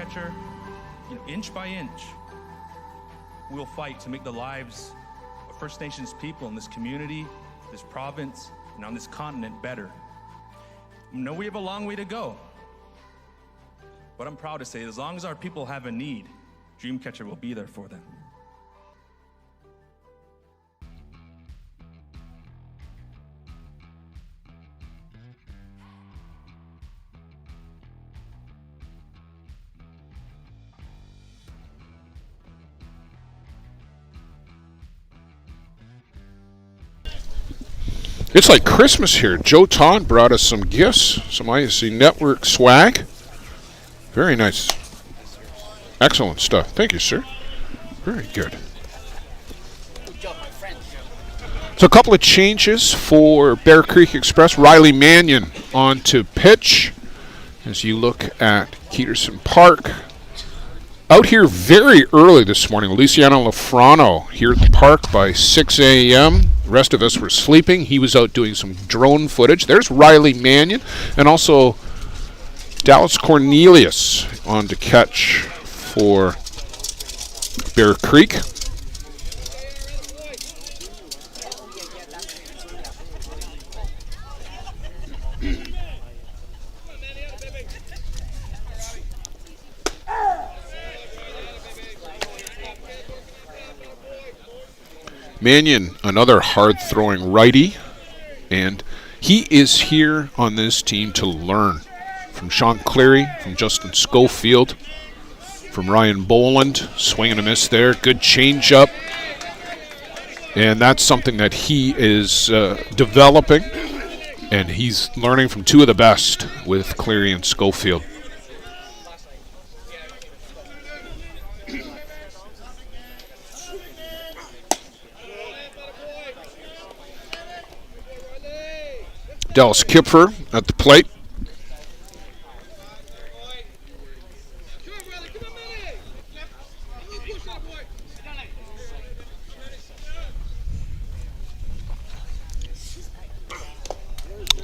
catcher, inch by inch, we'll fight to make the lives of First Nations people in this community, this province, and on this continent better. I know we have a long way to go, but I'm proud to say as long as our people have a need, Dreamcatcher will be there for them. It's like Christmas here. Joe Todd brought us some gifts, some ISC Network swag. Very nice. Excellent stuff. Thank you, sir. Very good. So a couple of changes for Bear Creek Express. Riley Manion on to pitch as you look at Keterson Park. Out here very early this morning, Luciano Lafrano here at the park by 6 a.m. The rest of us were sleeping. He was out doing some drone footage. There's Riley Manion and also Dallas Cornelius on to catch for Bear Creek. Manion, another hard-throwing righty, and he is here on this team to learn from Sean Cleary, from Justin Schofield, from Ryan Boland. Swing and a miss there. Good change-up, and that's something that he is developing, and he's learning from two of the best with Cleary and Schofield. Dallas Kipfer at the plate.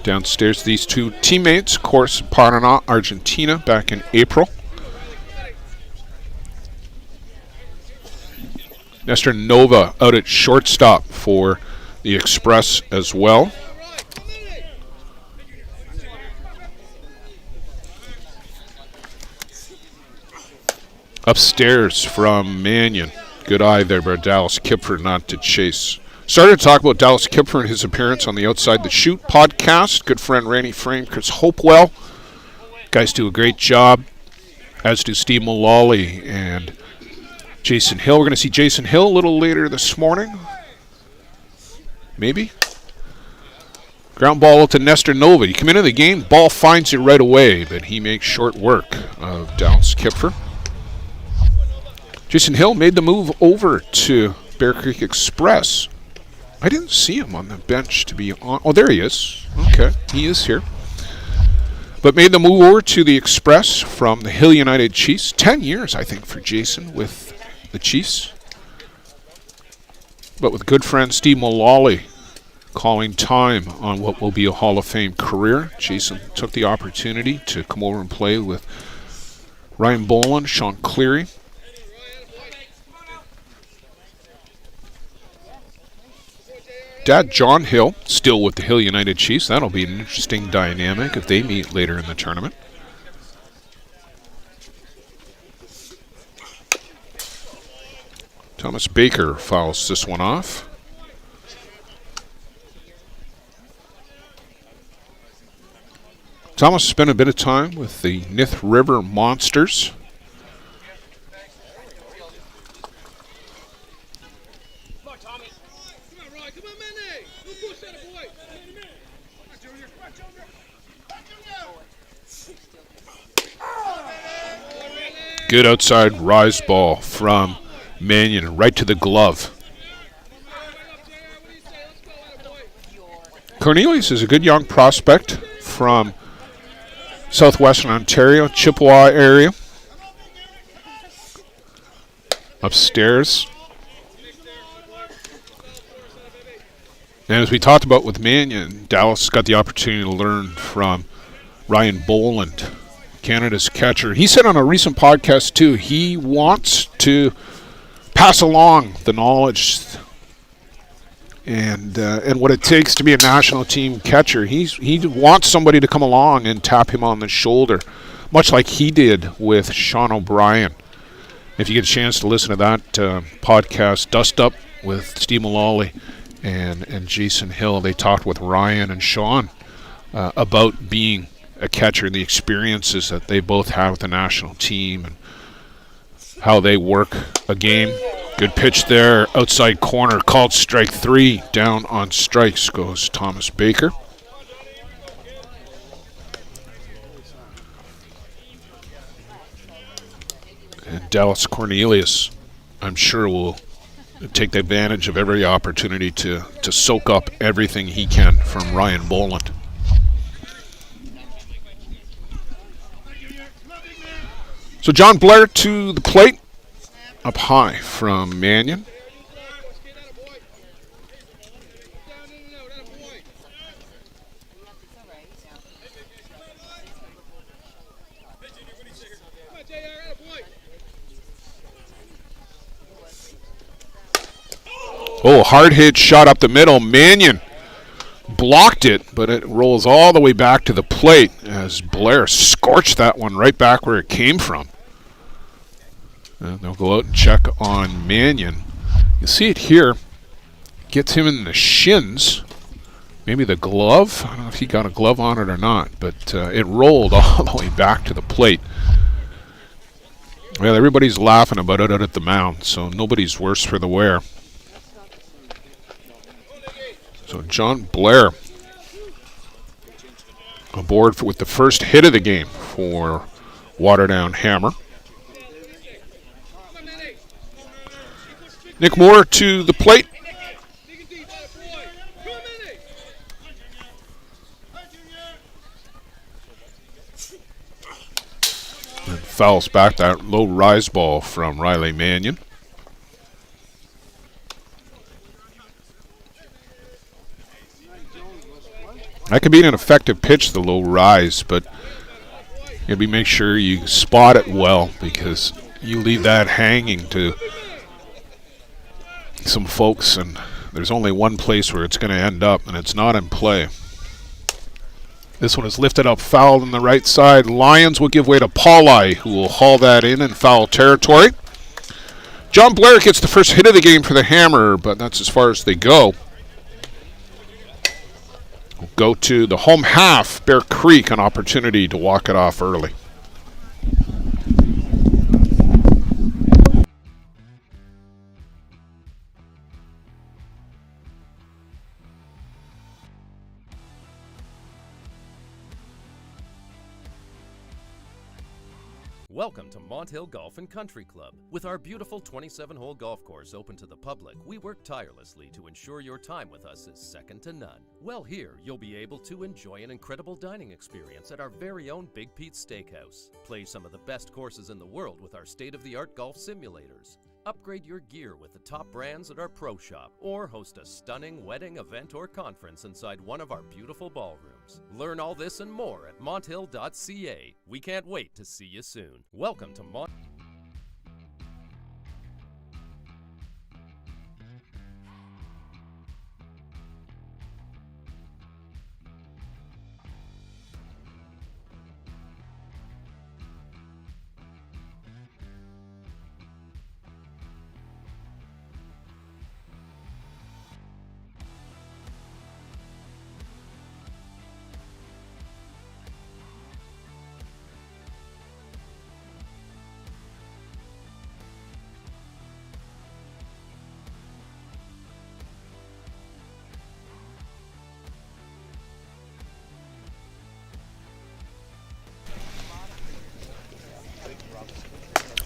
Downstairs, these two teammates, of course, Paraná, Argentina, back in April. Nestor Nova out at shortstop for the Express as well. Upstairs from Manion. Good eye there by Dallas Kipfer not to chase. Started to talk about Dallas Kipfer and his appearance on the Outside the Chute podcast. Good friend Randy Frame, Chris Hopewell. Guys do a great job, as do Steve Mullally and Jason Hill. We're going to see Jason Hill a little later this morning. Maybe. Ground ball to Nestor Nova. You come into the game, ball finds you right away, but he makes short work of Dallas Kipfer. Jason Hill made the move over to Bear Creek Express. I didn't see him on the bench to be on. Oh, there he is. Okay, he is here. But made the move over to the Express from the Hill United Chiefs. 10 years, I think, for Jason with the Chiefs. But with good friend Steve Mullally calling time on what will be a Hall of Fame career. Jason took the opportunity to come over and play with Ryan Boland, Sean Cleary. Dad, John Hill, still with the Hill United Chiefs. That'll be an interesting dynamic if they meet later in the tournament. Thomas Baker fouls this one off. Thomas spent a bit of time with the Nith River Monsters. Good outside rise ball from Manion, right to the glove. Cornelius is a good young prospect from southwestern Ontario, Chippewa area. Upstairs. And as we talked about with Manion, Dallas got the opportunity to learn from Ryan Boland. Canada's catcher. He said on a recent podcast, too, he wants to pass along the knowledge and what it takes to be a national team catcher. He wants somebody to come along and tap him on the shoulder, much like he did with Sean O'Brien. If you get a chance to listen to that podcast, Dust Up with Steve Mullally and Jason Hill, they talked with Ryan and Sean about being a catcher and the experiences that they both have with the national team and how they work a game. Good pitch there, outside corner, called strike 3. Down on strikes goes Thomas Baker. And Dallas Cornelius, I'm sure, will take advantage of every opportunity to soak up everything he can from Ryan Boland. So John Blair to the plate, up high from Manion. Oh, hard hit shot up the middle. Manion blocked it, but it rolls all the way back to the plate as Blair scorched that one right back where it came from. And they'll go out and check on Manion. You see it here. Gets him in the shins. Maybe the glove. I don't know if he got a glove on it or not, but it rolled all the way back to the plate. Well, everybody's laughing about it out at the mound, so nobody's worse for the wear. So John Blair aboard with the first hit of the game for Waterdown Hammer. Nick Moore to the plate. And fouls back that low rise ball from Riley Manion. That could be an effective pitch, the low rise, but you gotta make sure you spot it well, because you leave that hanging to some folks, and there's only one place where it's going to end up, and it's not in play. This one is lifted up, fouled on the right side. Lions will give way to Pauli, who will haul that in foul territory. John Blair gets the first hit of the game for the Hammer, but that's as far as they go. We'll go to the home half. Bear Creek, an opportunity to walk it off early. Welcome to Mont Hill Golf and Country Club. With our beautiful 27-hole golf course open to the public, we work tirelessly to ensure your time with us is second to none. Well, here you'll be able to enjoy an incredible dining experience at our very own Big Pete's Steakhouse. Play some of the best courses in the world with our state-of-the-art golf simulators. Upgrade your gear with the top brands at our pro shop, or host a stunning wedding, event, or conference inside one of our beautiful ballrooms. Learn all this and more at monthill.ca. We can't wait to see you soon. Welcome to Mont.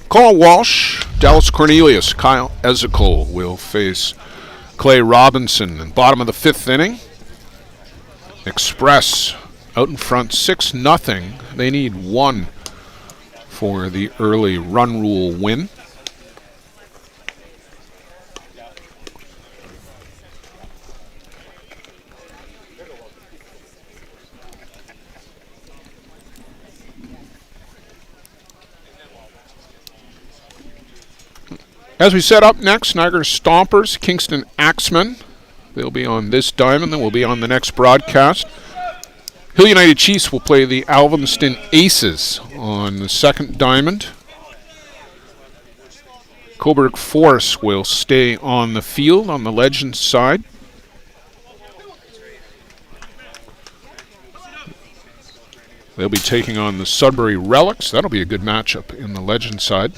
Colin Walsh, Dallas Cornelius, Kyle Ezekiel will face Clay Robinson in bottom of the fifth inning. Express out in front 6-0. They need one for the early run rule win. As we set up next, Niagara Stompers, Kingston Axemen. They'll be on this diamond, then we'll be on the next broadcast. Hill United Chiefs will play the Alvinston Aces on the second diamond. Coburg Force will stay on the field on the Legends side. They'll be taking on the Sudbury Relics. That'll be a good matchup in the Legends side.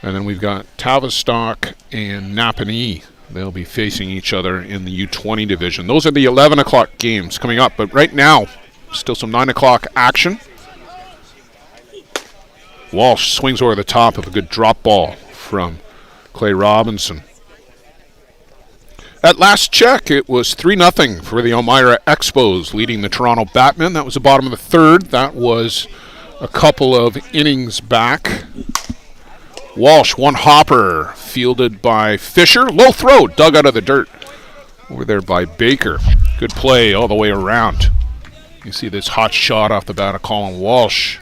And then we've got Tavistock and Napanee. They'll be facing each other in the U20 division. Those are the 11 o'clock games coming up. But right now, still some 9 o'clock action. Walsh swings over the top of a good drop ball from Clay Robinson. At last check, it was 3-0 for the Elmira Expos, leading the Toronto Batmen. That was the bottom of the third. That was a couple of innings back. Walsh, one hopper, fielded by Fisher. Low throw, dug out of the dirt. Over there by Baker. Good play all the way around. You see this hot shot off the bat of Colin Walsh.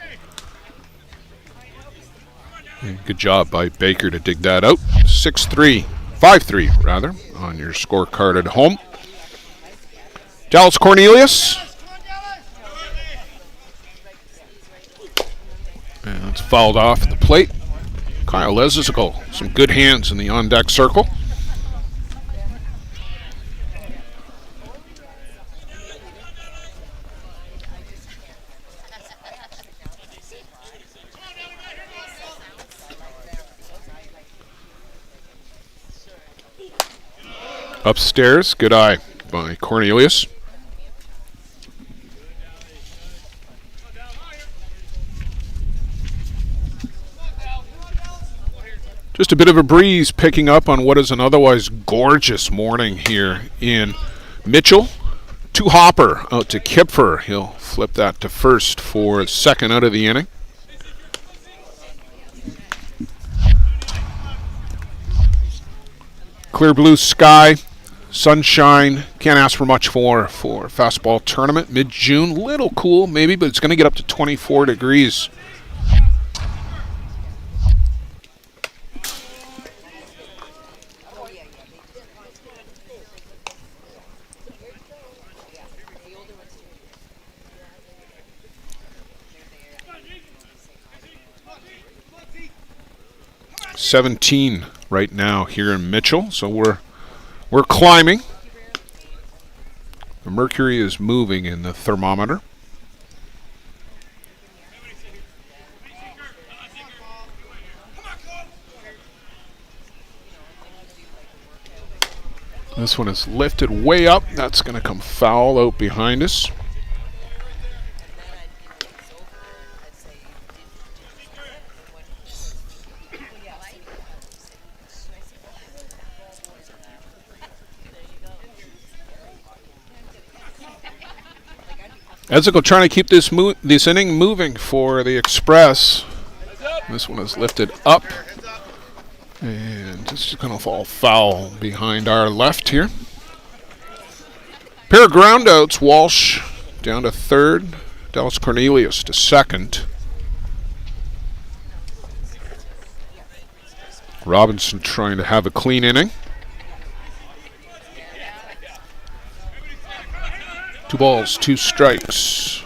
And good job by Baker to dig that out. 5-3 rather, on your scorecard at home. Dallas Cornelius. And it's fouled off at the plate. Kyle Lezical, some good hands in the on-deck circle. Upstairs, good eye by Cornelius. Just a bit of a breeze picking up on what is an otherwise gorgeous morning here in Mitchell. Two hopper out to Kipfer. He'll flip that to first for his second out of the inning. Clear blue sky, sunshine. Can't ask for much for a fastball tournament. Mid-June, little cool maybe, but it's going to get up to 24 degrees. $17 right now here in Mitchell, so we're climbing. The mercury is moving in the thermometer. This one is lifted way up. That's going to come foul out behind us. Ezekiel trying to keep this inning moving for the Express. This one is lifted up. And it's just going to fall foul behind our left here. Pair of groundouts. Walsh down to third. Dallas Cornelius to second. Robinson trying to have a clean inning. 2 balls, 2 strikes.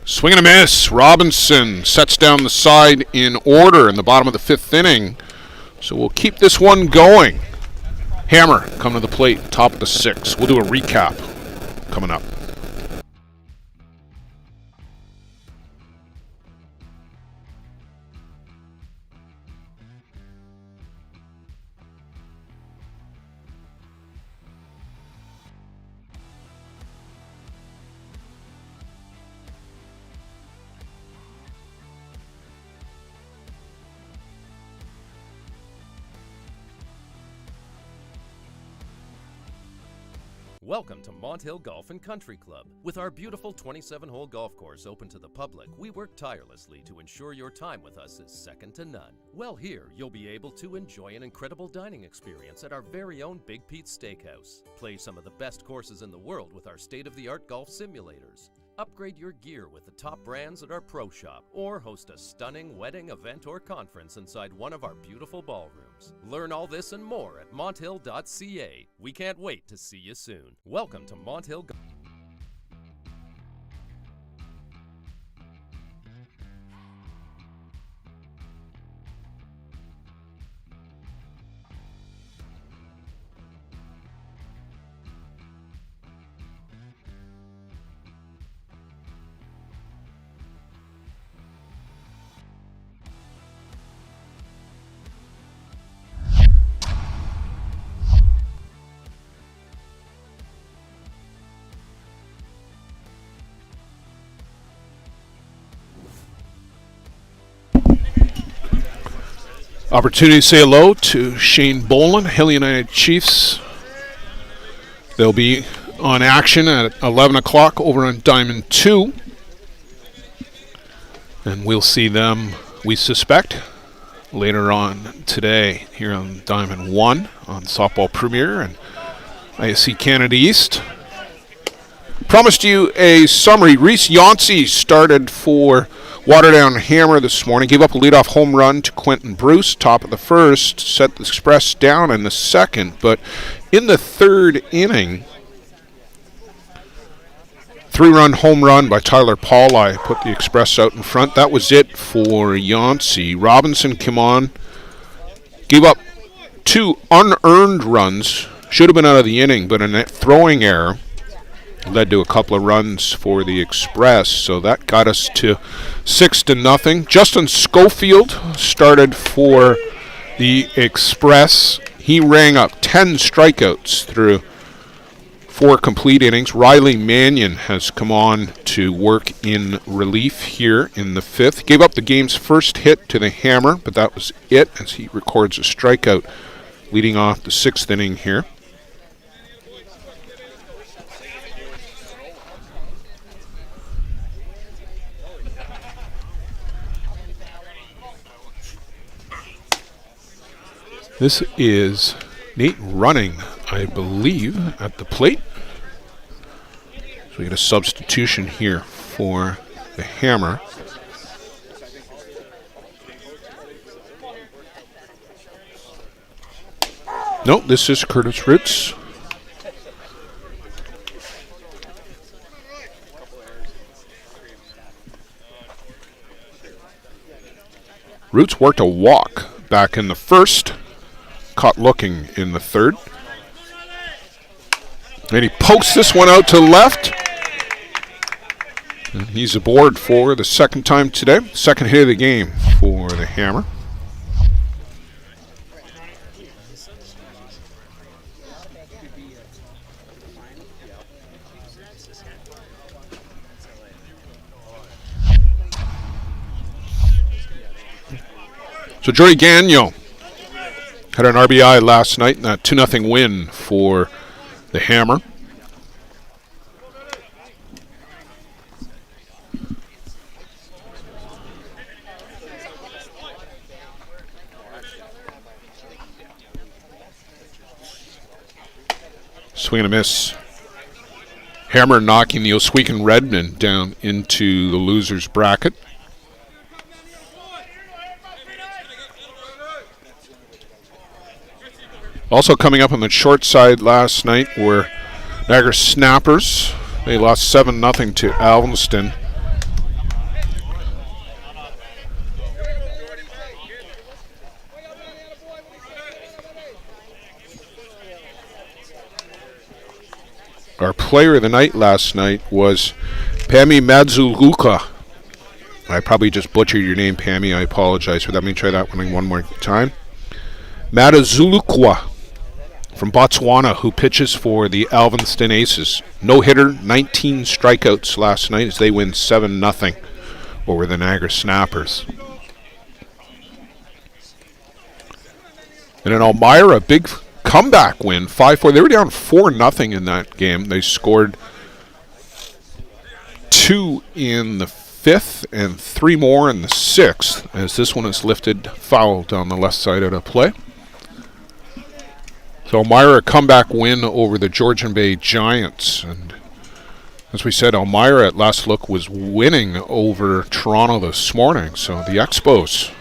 Swing and a miss. Robinson sets down the side in order in the bottom of the 5th inning. So we'll keep this one going. Hammer coming to the plate, top of the 6th. We'll do a recap coming up. Welcome to Mont Hill Golf and Country Club. With our beautiful 27-hole golf course open to the public, we work tirelessly to ensure your time with us is second to none. Well, here you'll be able to enjoy an incredible dining experience at our very own Big Pete's Steakhouse. Play some of the best courses in the world with our state-of-the-art golf simulators. Upgrade your gear with the top brands at our pro shop, or host a stunning wedding, event, or conference inside one of our beautiful ballrooms. Learn all this and more at monthill.ca. We can't wait to see you soon. Welcome to Monthill. Opportunity to say hello to Shane Boland, Hill United Chiefs. They'll be on action at 11 o'clock over on Diamond 2. And we'll see them, we suspect, later on today here on Diamond 1 on Softball Premier and ISC Canada East. Promised you a summary. Reese Yancey started for Waterdown Hammer this morning. Gave up a leadoff home run to Quentin Bruce, top of the first. Set the Express down in the second. But in the third inning, 3-run home run by Tyler Pauli put the Express out in front. That was it for Yancey. Robinson came on. Gave up 2 unearned runs. Should have been out of the inning, but a throwing error led to a couple of runs for the Express, so that got us to 6-0. Justin Schofield started for the Express. He rang up 10 strikeouts through 4 complete innings. Riley Manion has come on to work in relief here in the 5th. Gave up the game's first hit to the Hammer, but that was it as he records a strikeout leading off the 6th inning here. This is Nate Running, I believe, at the plate. So we get a substitution here for the Hammer. Nope, this is Curtis Roots. Roots worked a walk back in the first. Caught looking in the third. And he pokes this one out to left. And he's aboard for the second time today. Second hit of the game for the Hammer. So Joey Gagnon had an RBI last night in that 2-0 win for the Hammer. Swing and a miss. Hammer knocking the Oswegan Redmen down into the loser's bracket. Also coming up on the short side last night were Niagara Snappers. They lost 7-0 to Alvinston. Our player of the night last night was Pami Madzuluka. I probably just butchered your name, Pami. I apologize for that. Let me try that one more time. Madzulukwa from Botswana, who pitches for the Alvinston Aces. No-hitter, 19 strikeouts last night as they win 7-0 over the Niagara Snappers. And in Elmira, a big comeback win, 5-4. They were down 4-0 in that game. They scored 2 in the 5th and 3 more in the 6th, as this one is lifted foul down the left side of the play. So Elmira, a comeback win over the Georgian Bay Giants, and As we said, Elmira at last look was winning over Toronto this morning, so the Expos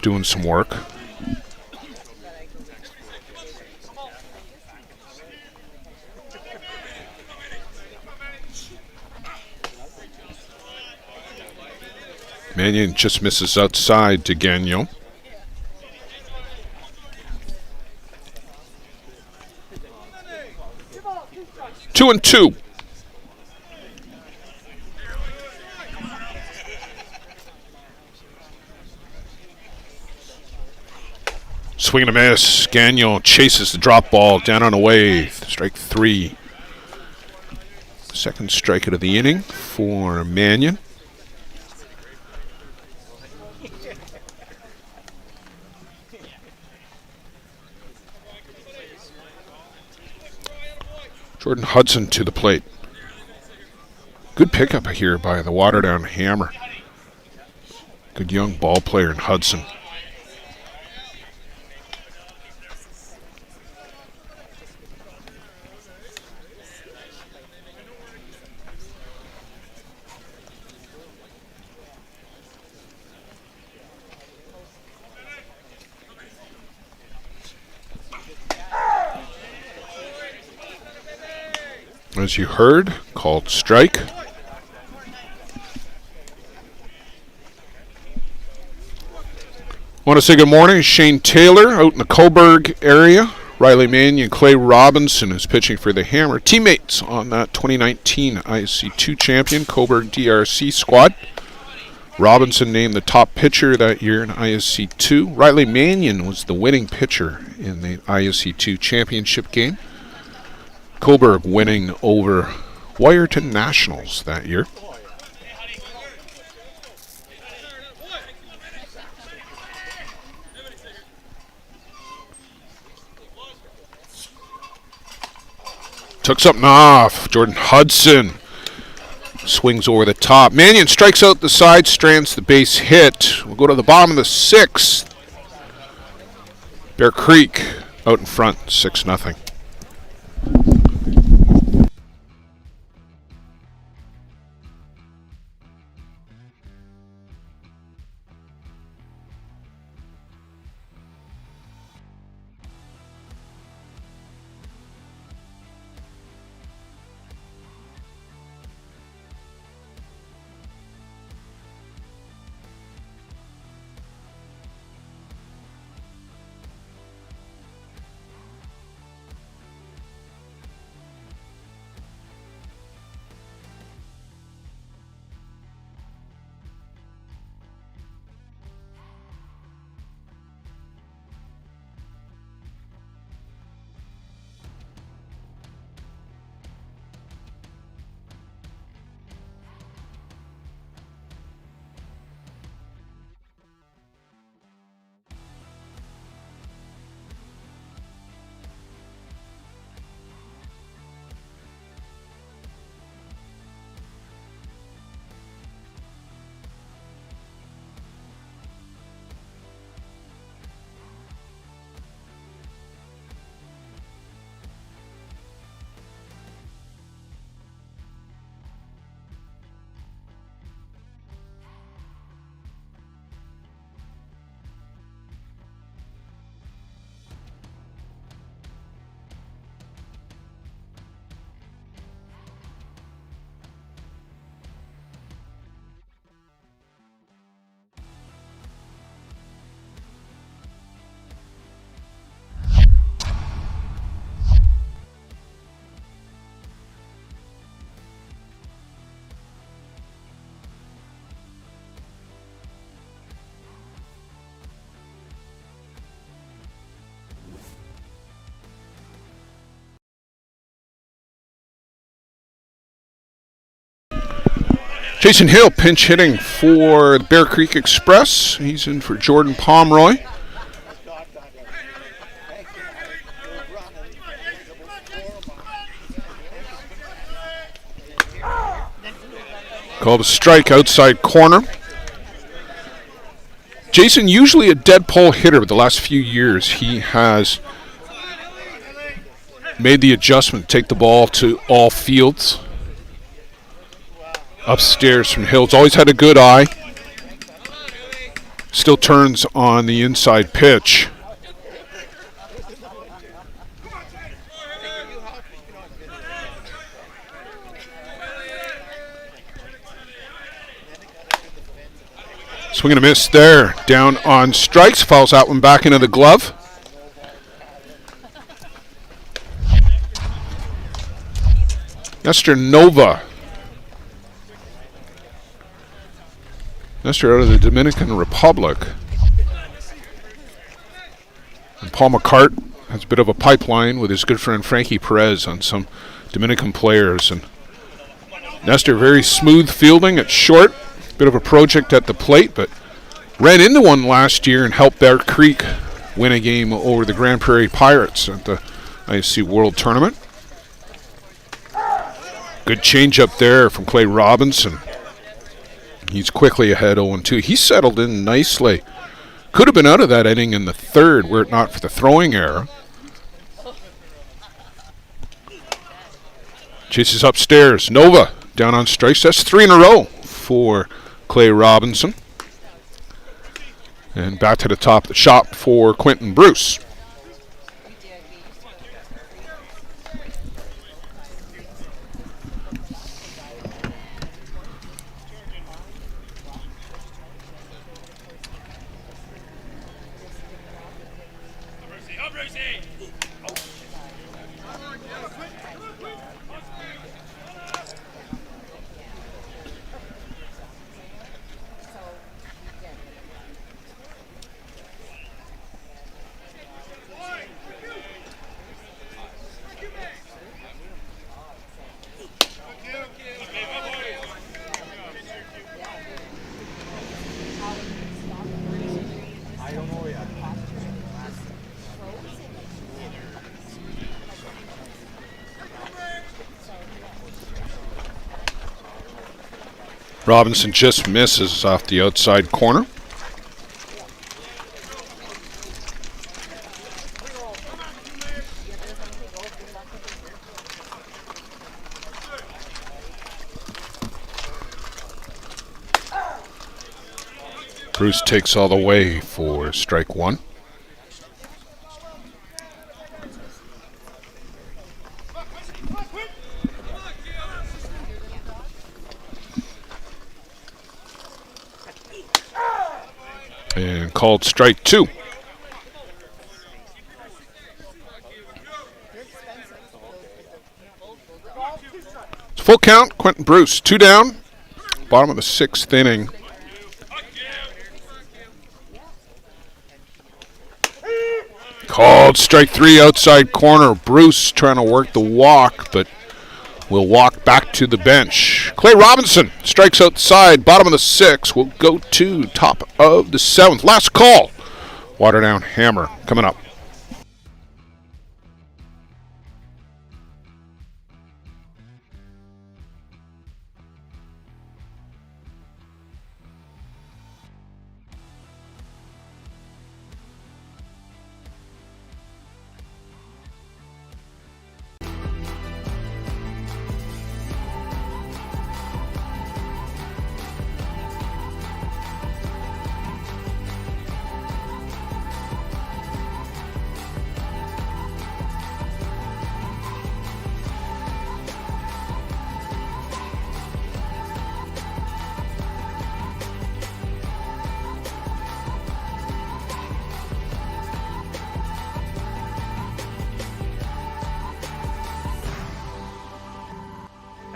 doing some work. Manion just misses outside to Gagnon. Two and two. Swing and a miss. Gagnon chases the drop ball down on away. Strike three. Second strikeout of the inning for Manion. Jordan Hudson to the plate. Good pickup here by the Waterdown Hammer. Good young ball player in Hudson. As you heard, called strike. Want to say good morning to Shane Taylor out in the Coburg area. Riley Manion, Clay Robinson is pitching for the Hammer. Teammates on that 2019 ISC 2 champion Coburg DRC squad. Robinson named the top pitcher that year in ISC 2. Riley Manion was the winning pitcher in the ISC 2 championship game. Coburg winning over Wyerton Nationals that year. Took something off. Jordan Hudson swings over the top. Manion strikes out the side, strands the base hit. We'll go to the bottom of the sixth. Bear Creek out in front, 6-0. Jason Hill pinch hitting for the Bear Creek Express. He's in for Jordan Pomeroy. Called a strike outside corner. Jason, usually a dead pull hitter, but the last few years he has made the adjustment to take the ball to all fields. Upstairs from Hills. Always had a good eye. Still turns on the inside pitch. Swing and a miss there. Down on strikes. Fouls that one back into the glove. Nestor Nova. Nestor out of the Dominican Republic. And Paul McCart has a bit of a pipeline with his good friend Frankie Perez on some Dominican players. And Nestor very smooth fielding at short. Bit of a project at the plate, but ran into one last year and helped Bear Creek win a game over the Grand Prairie Pirates at the ISC World Tournament. Good change up there from Clay Robinson. He's quickly ahead 0-2. He settled in nicely. Could have been out of that inning in the third were it not for the throwing error. Chases upstairs. Nova down on strikes. That's 3 in a row for Clay Robinson. And back to the top of the shop for Quentin Bruce. Robinson just misses off the outside corner. Bruce takes all the way for strike one. And called strike two. It's full count. Quentin Bruce, 2 down. Bottom of the 6th inning. Called strike 3 outside corner. Bruce trying to work the walk, but will walk back to the bench. Clay Robinson strikes outside. Bottom of the 6th. We'll go to top of the 7th. Last call. Waterdown Hammer coming up.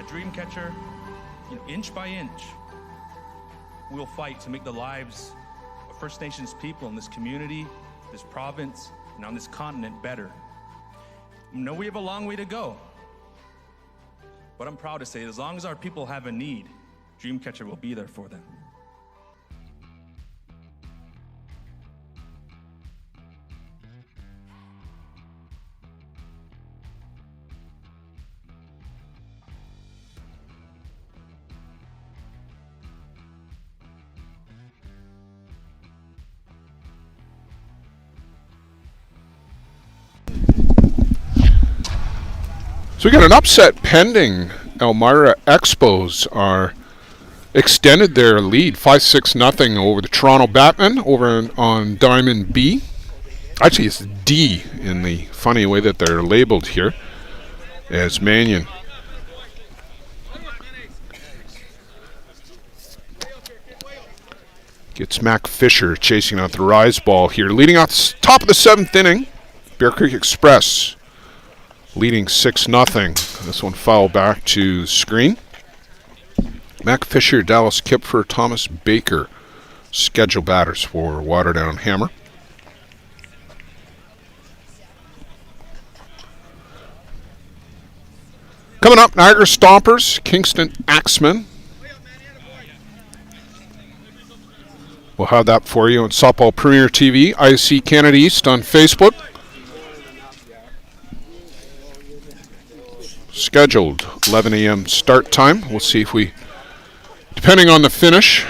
Dreamcatcher, inch by inch, we'll fight to make the lives of First Nations people in this community, this province, and on this continent better. I know we have a long way to go, but I'm proud to say as long as our people have a need, Dreamcatcher will be there for them. So we got an upset pending. Elmira Expos are extended their lead 5-6-0 over the Toronto Batmen over on Diamond B. Actually, it's D in the funny way that they're labeled here as Manion. Gets Mac Fisher chasing out the rise ball here. Leading off the top of the 7th inning, Bear Creek Express leading 6-0. This one foul back to screen. Mac Fisher, Dallas Kipfer, Thomas Baker, schedule batters for Waterdown Hammer. Coming up, Niagara Stompers, Kingston Axemen. We'll have that for you on Softball Premier TV, ISC Canada East on Facebook. Scheduled 11 a.m. start time. We'll see if we, depending on the finish,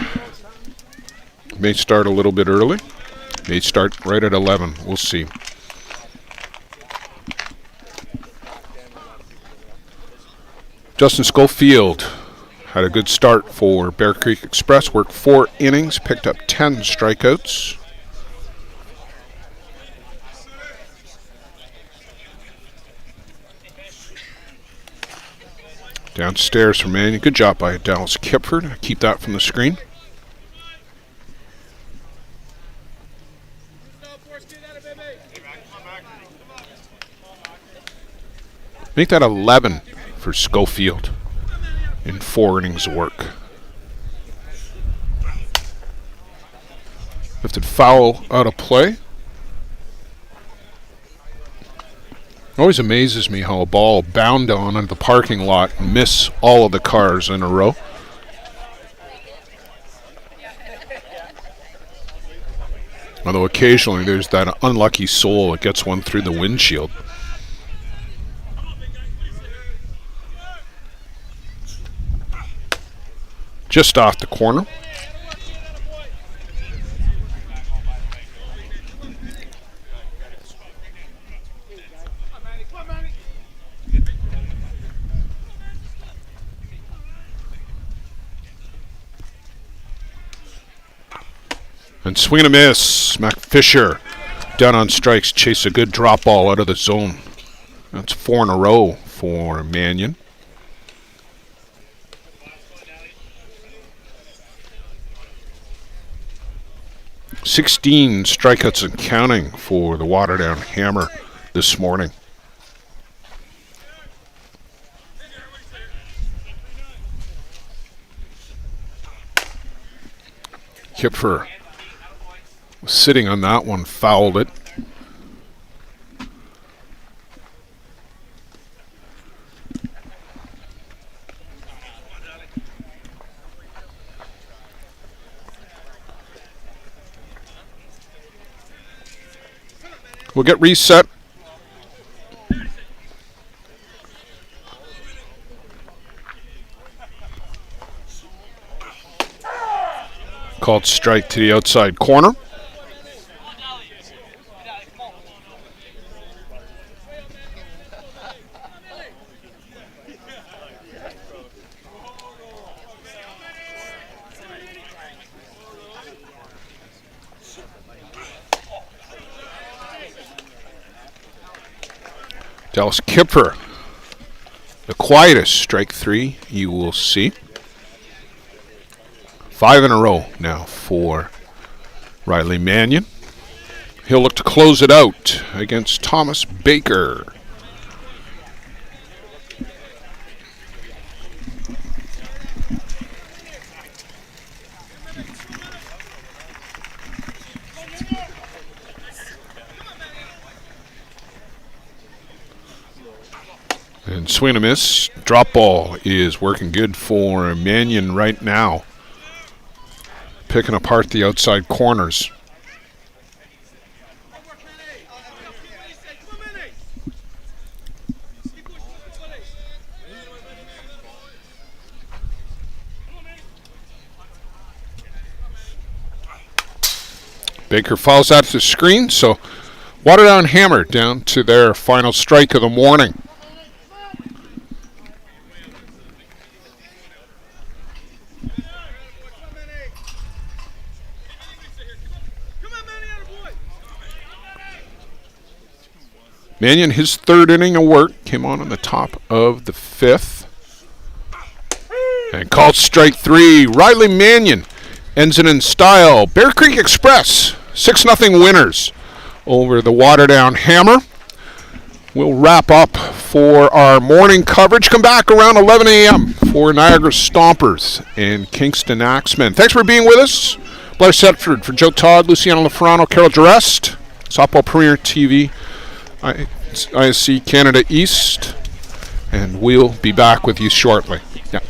may start a little bit early. May start right at 11. We'll see. Justin Schofield had a good start for Bear Creek Express. Worked 4 innings, picked up 10 strikeouts. Downstairs from Manion. Good job by Dallas Kipford. Keep that from the screen. Make that 11 for Schofield in 4 innings of work. Lifted foul out of play. Always amazes me how a ball bound on into the parking lot and miss all of the cars in a row. Although occasionally there's that unlucky soul that gets one through the windshield. Just off the corner. And swing and a miss. Mac Fisher down on strikes. Chase a good drop ball out of the zone. That's 4 in a row for Manion. $16 strikeouts and counting for the Waterdown Hammer this morning. Kipfer was sitting on that one, fouled it. We'll get reset. Called strike to the outside corner. Dallas Kipfer, the quietest strike 3 you will see. 5 in a row now for Riley Manion. He'll look to close it out against Thomas Baker. And swing and a miss. Drop ball is working good for Manion right now. Picking apart the outside corners. Baker fouls out to the screen, so Waterdown Hammer down to their final strike of the morning. Manion, his third inning of work, came on the top of the fifth. And called strike 3. Riley Manion ends it in style. Bear Creek Express, 6-0 winners over the Waterdown Hammer. We'll wrap up for our morning coverage. Come back around 11 a.m. for Niagara Stompers and Kingston Axemen. Thanks for being with us. Blair Setford for Joe Todd, Luciano Lafrano, Carol Durest, Softball Premier TV, ISC Canada East, and we'll be back with you shortly. Yeah.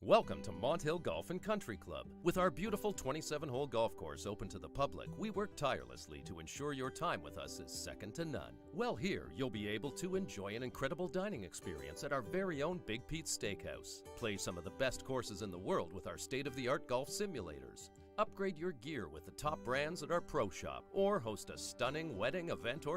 Welcome to Mont Hill Golf and Country Club. With our beautiful 27-hole golf course open to the public, we work tirelessly to ensure your time with us is second to none. Well, here you'll be able to enjoy an incredible dining experience at our very own Big Pete's Steakhouse. Play some of the best courses in the world with our state-of-the-art golf simulators. Upgrade your gear with the top brands at our pro shop, or host a stunning wedding event or